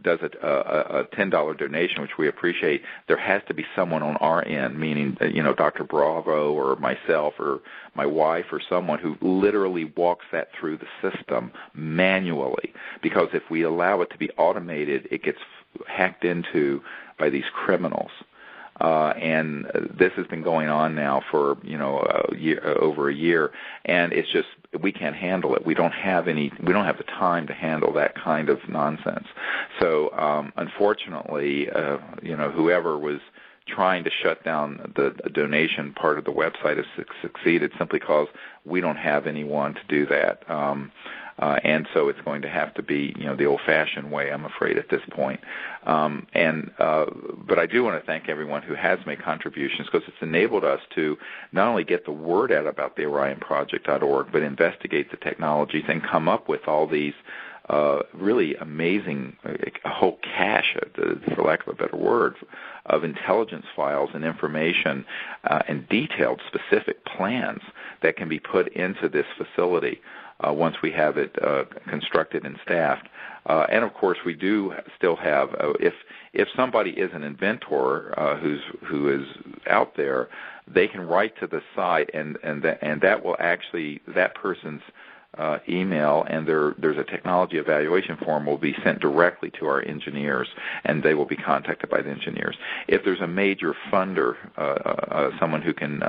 Speaker 2: does a $10 donation, which we appreciate, there has to be someone on our end, meaning, Dr. Bravo or myself or my wife or someone who literally walks that through the system manually, because if we allow it to be automated, it gets hacked into by these criminals. And this has been going on now for over a year, and it's just we can't handle it. We don't have the time to handle that kind of nonsense. So unfortunately, whoever was trying to shut down the donation part of the website has succeeded simply because we don't have anyone to do that. And so it's going to have to be, the old-fashioned way, I'm afraid, at this point. But I do want to thank everyone who has made contributions, because it's enabled us to not only get the word out about the OrionProject.org, but investigate the technologies and come up with all these really amazing, a whole cache, for lack of a better word, of intelligence files and information and detailed specific plans that can be put into this facility once we have it constructed and staffed. And of course, we do still have, if somebody is an inventor who is out there, they can write to the site, and that will actually, that person's email and there's a technology evaluation form will be sent directly to our engineers, and they will be contacted by the engineers. If there's a major funder, someone who can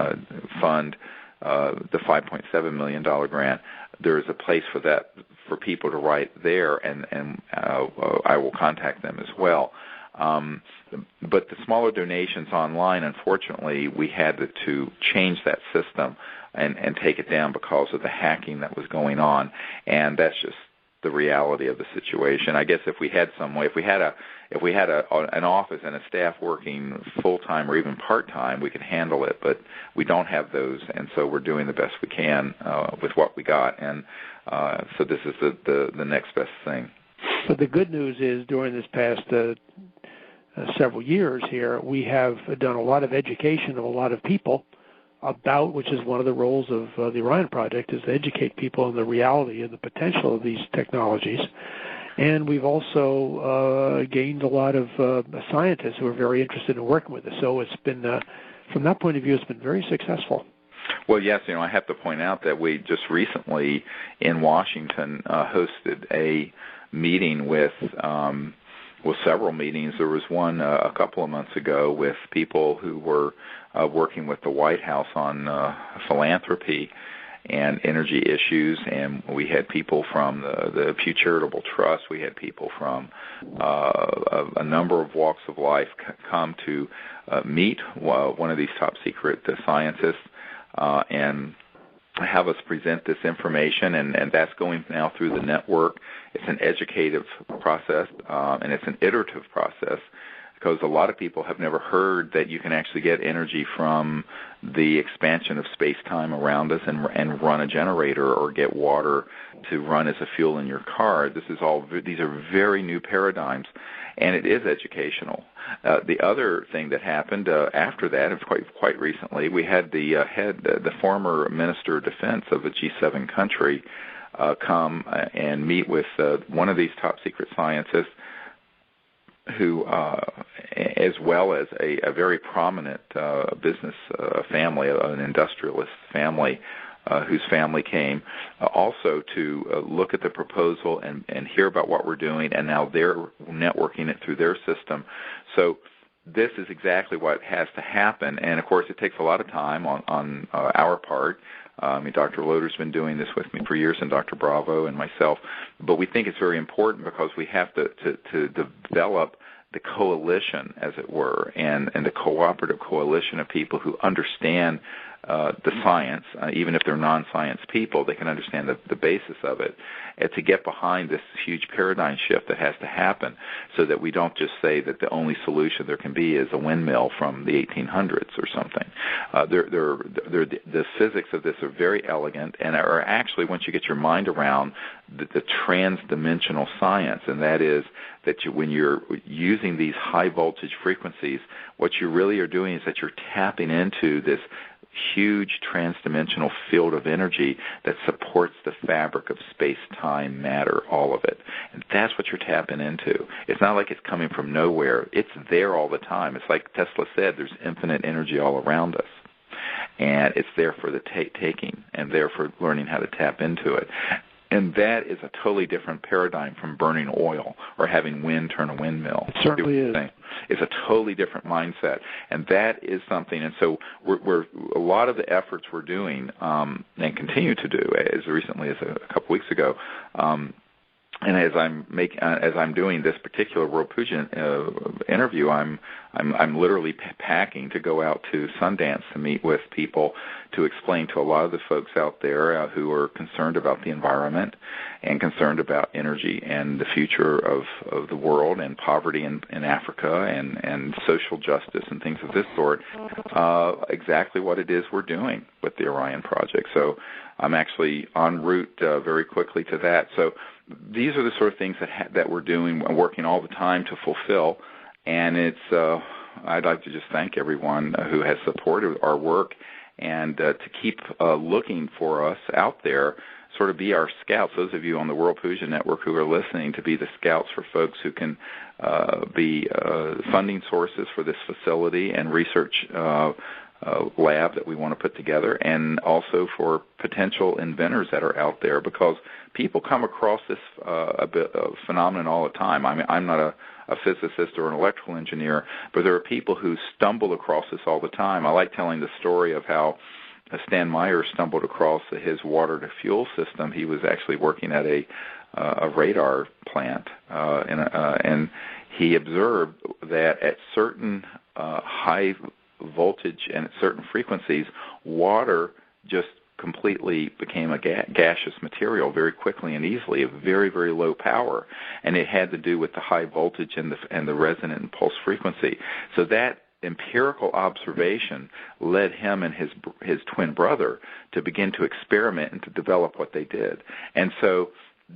Speaker 2: fund the $5.7 million grant, there is a place for that, for people to write there, and I will contact them as well. But the smaller donations online, unfortunately, we had to change that system and take it down because of the hacking that was going on, and that's just the reality of the situation. I guess if we had some way, if we had an office and a staff working full-time or even part-time, we could handle it, but we don't have those, and so we're doing the best we can with what we got, and so this is the next best thing.
Speaker 3: But the good news is, during this past several years here, we have done a lot of education of a lot of people about, which is one of the roles of the Orion Project, is to educate people on the reality and the potential of these technologies. And we've also gained a lot of scientists who are very interested in working with us. So it's been, from that point of view, it's been very successful.
Speaker 2: Well, yes, I have to point out that we just recently in Washington hosted a meeting with several meetings. There was one a couple of months ago with people who were working with the White House on philanthropy and energy issues, and we had people from the Pew Charitable Trust. We had people from a number of walks of life come to meet one of these top secret scientists and have us present this information, and that's going now through the network. It's an educative process, and it's an iterative process, because a lot of people have never heard that you can actually get energy from the expansion of space-time around us and run a generator or get water to run as a fuel in your car. These are very new paradigms, and it is educational. The other thing that happened after that, quite recently, we had the former Minister of Defense of a G7 country come and meet with one of these top secret scientists, who, as well as a very prominent business family, an industrialist family, whose family came also to look at the proposal and hear about what we're doing, and now they're networking it through their system. So this is exactly what has to happen, and of course it takes a lot of time on our part. Dr. Loder's been doing this with me for years, and Dr. Bravo and myself, but we think it's very important because we have to develop the coalition, as it were, and the cooperative coalition of people who understand the science. Even if they're non-science people, they can understand the basis of it, and to get behind this huge paradigm shift that has to happen, so that we don't just say that the only solution there can be is a windmill from the 1800s or something. The physics of this are very elegant, and are actually, once you get your mind around the trans-dimensional science, and that is that when you're using these high voltage frequencies, what you really are doing is that you're tapping into this huge transdimensional field of energy that supports the fabric of space-time, matter, all of it. And that's what you're tapping into. It's not like it's coming from nowhere. It's there all the time. It's like Tesla said, there's infinite energy all around us. And it's there for the taking, and there for learning how to tap into it. And that is a totally different paradigm from burning oil or having wind turn a windmill.
Speaker 3: It certainly is.
Speaker 2: It's a totally different mindset, and that is something. And so we're a lot of the efforts we're doing and continue to do, as recently as a couple weeks ago. And as I'm doing this particular World Puja interview, I'm literally packing to go out to Sundance to meet with people to explain to a lot of the folks out there who are concerned about the environment and concerned about energy and the future of the world and poverty in Africa and social justice and things of this sort, exactly what it is we're doing with the Orion Project. So I'm actually en route very quickly to that. So these are the sort of things that we're doing and working all the time to fulfill. And it's I'd like to just thank everyone who has supported our work, and to keep looking for us out there, sort of be our scouts. Those of you on the World Puja Network who are listening, to be the scouts for folks who can be funding sources for this facility and research lab that we want to put together, and also for potential inventors that are out there, because people come across this phenomenon all the time. I mean, I'm not a physicist or an electrical engineer, but there are people who stumble across this all the time. I like telling the story of how Stan Meyer stumbled across his water-to-fuel system. He was actually working at a radar plant, and he observed that at certain high voltage and at certain frequencies, water just completely became a gaseous material very quickly and easily, of very, very low power, and it had to do with the high voltage and the resonant and pulse frequency. So that empirical observation led him and his twin brother to begin to experiment and to develop what they did. And so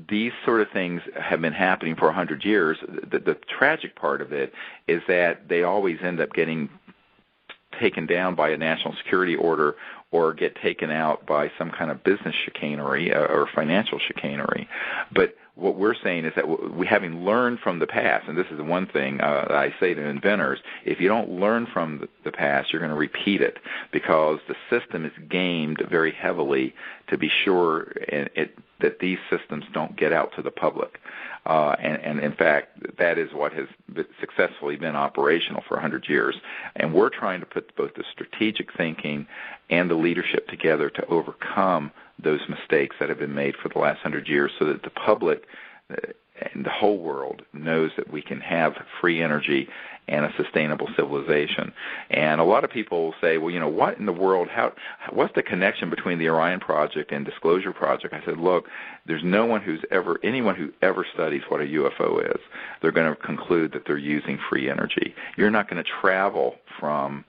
Speaker 2: these sort of things have been happening for 100 years. The tragic part of it is that they always end up getting taken down by a national security order or get taken out by some kind of business chicanery or financial chicanery. But what we're saying is that we, having learned from the past, and this is the one thing that I say to inventors, if you don't learn from the past, you're going to repeat it, because the system is gamed very heavily to be sure that these systems don't get out to the public. And in fact, that is what has successfully been operational for 100 years. And we're trying to put both the strategic thinking and the leadership together to overcome those mistakes that have been made for the last 100 years, so that the public and the whole world knows that we can have free energy and a sustainable civilization. And a lot of people will say, well, you know, what in the world, what's the connection between the Orion Project and Disclosure Project? I said, look, there's anyone who ever studies what a UFO is, they're going to conclude that they're using free energy. You're not going to travel from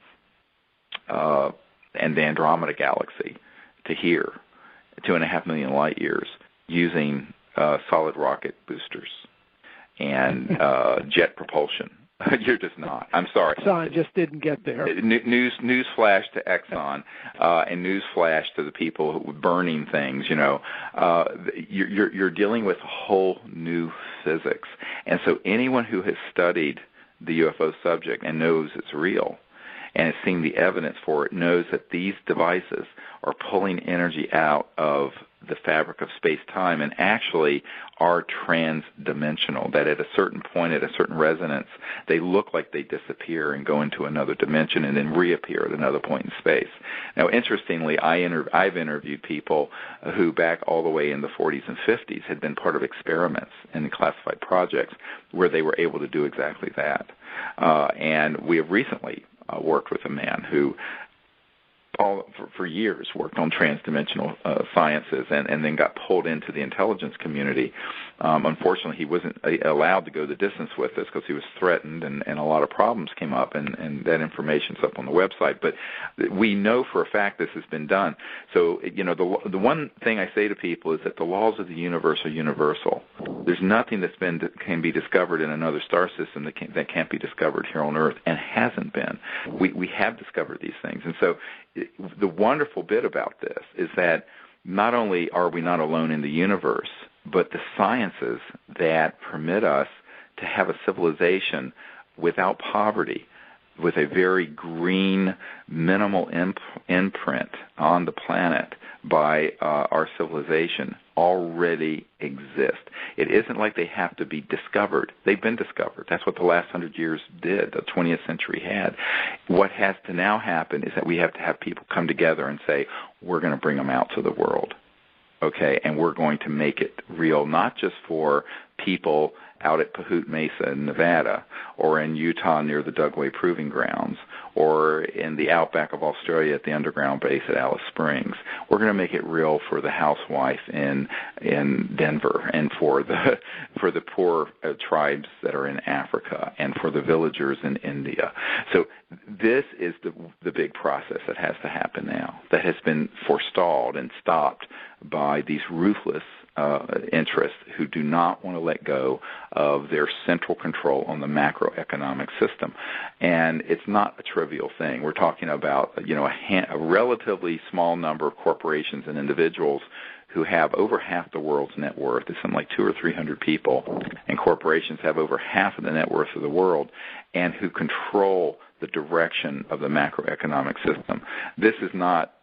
Speaker 2: the Andromeda Galaxy to here, 2.5 million light years, using solid rocket boosters and jet propulsion. You're just not. I'm sorry.
Speaker 3: Exxon just didn't get there.
Speaker 2: News flash to Exxon and news flash to the people who were burning things. You know, you're dealing with a whole new physics, and so anyone who has studied the UFO subject and knows it's real and has seen the evidence for it knows that these devices are pulling energy out of the fabric of space-time and actually are trans-dimensional, that at a certain point, at a certain resonance, they look like they disappear and go into another dimension and then reappear at another point in space. Now, interestingly, I've interviewed people who back all the way in the 40s and 50s had been part of experiments in classified projects where they were able to do exactly that. And we have recently worked with a man who for years worked on transdimensional sciences and then got pulled into the intelligence community. Unfortunately, he wasn't allowed to go the distance with us because he was threatened, and a lot of problems came up, and that information's up on the website. But we know for a fact this has been done. So, you know, the one thing I say to people is that the laws of the universe are universal. There's nothing that can be discovered in another star system that can't be discovered here on Earth, and hasn't been. We have discovered these things. And so the wonderful bit about this is that not only are we not alone in the universe, but the sciences that permit us to have a civilization without poverty, with a very green, minimal imprint on the planet by our civilization, already exist. It isn't like they have to be discovered. They've been discovered. That's what the last 100 years did, the 20th century had. What has to now happen is that we have to have people come together and say, we're going to bring them out to the world, okay, and we're going to make it real, not just for people out at Pahut Mesa in Nevada, or in Utah near the Dugway Proving Grounds, or in the outback of Australia at the underground base at Alice Springs. We're going to make it real for the housewife in Denver, and for the poor tribes that are in Africa, and for the villagers in India. So this is the big process that has to happen now, that has been forestalled and stopped by these ruthless interests who do not want to let go of their central control on the macroeconomic system. And it's not a trivial thing. We're talking about, you know, a relatively small number of corporations and individuals who have over half the world's net worth. It's something like 200 or 300 people, and corporations have over half of the net worth of the world, and who control the direction of the macroeconomic system. This is not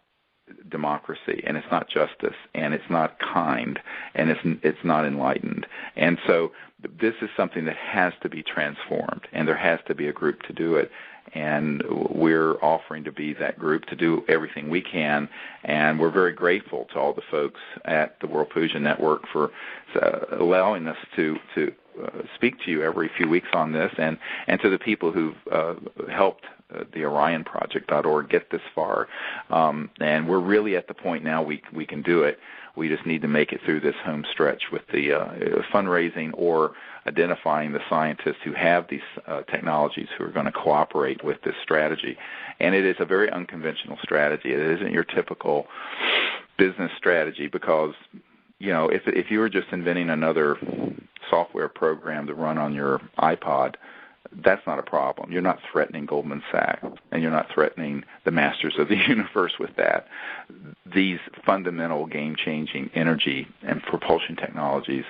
Speaker 2: democracy, and it's not justice, and it's not kind, and it's not enlightened. And so this is something that has to be transformed, and there has to be a group to do it. And we're offering to be that group to do everything we can, and we're very grateful to all the folks at the World Puja Network for allowing us to speak to you every few weeks on this, and to the people who've helped the OrionProject.org get this far. And we're really at the point now we can do it. We just need to make it through this home stretch with the fundraising or identifying the scientists who have these technologies who are going to cooperate with this strategy. And it is a very unconventional strategy. It isn't your typical business strategy, because, you know, if you were just inventing another software program to run on your iPod, that's not a problem. You're not threatening Goldman Sachs, and you're not threatening the masters of the universe with that. These fundamental game-changing energy and propulsion technologies,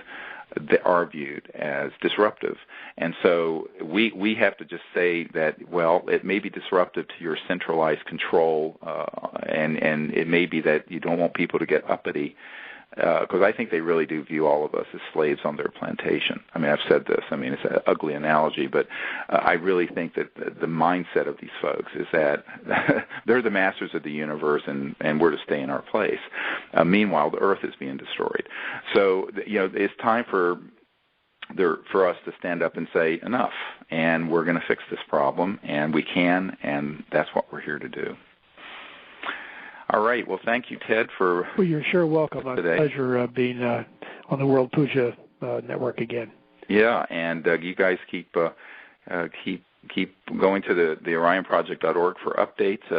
Speaker 2: they are viewed as disruptive. And so we have to just say that, well, it may be disruptive to your centralized control, and it may be that you don't want people to get uppity, because I think they really do view all of us as slaves on their plantation. I mean, I've said this. I mean, it's an ugly analogy, but I really think that the mindset of these folks is that they're the masters of the universe, and we're to stay in our place. Meanwhile, the Earth is being destroyed. So, it's time for us to stand up and say enough, and we're going to fix this problem, and we can, and that's what we're here to do. All right. Well, thank you, Ted, for
Speaker 3: Well, you're sure welcome. It's a pleasure being on the World Puja Network again.
Speaker 2: Yeah, and you guys keep going to the orionproject.org for updates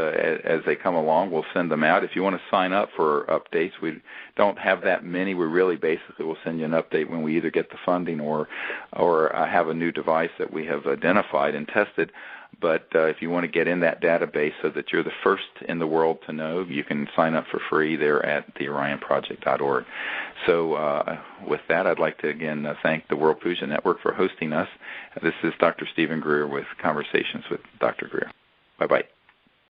Speaker 2: as they come along. We'll send them out. If you want to sign up for updates, we don't have that many. We really basically will send you an update when we either get the funding or have a new device that we have identified and tested. But if you want to get in that database so that you're the first in the world to know, you can sign up for free there at the orionproject.org. So with that, I'd like to again thank the World Puja Network for hosting us. This is Dr. Steven Greer with Conversations with Dr. Greer. Bye-bye.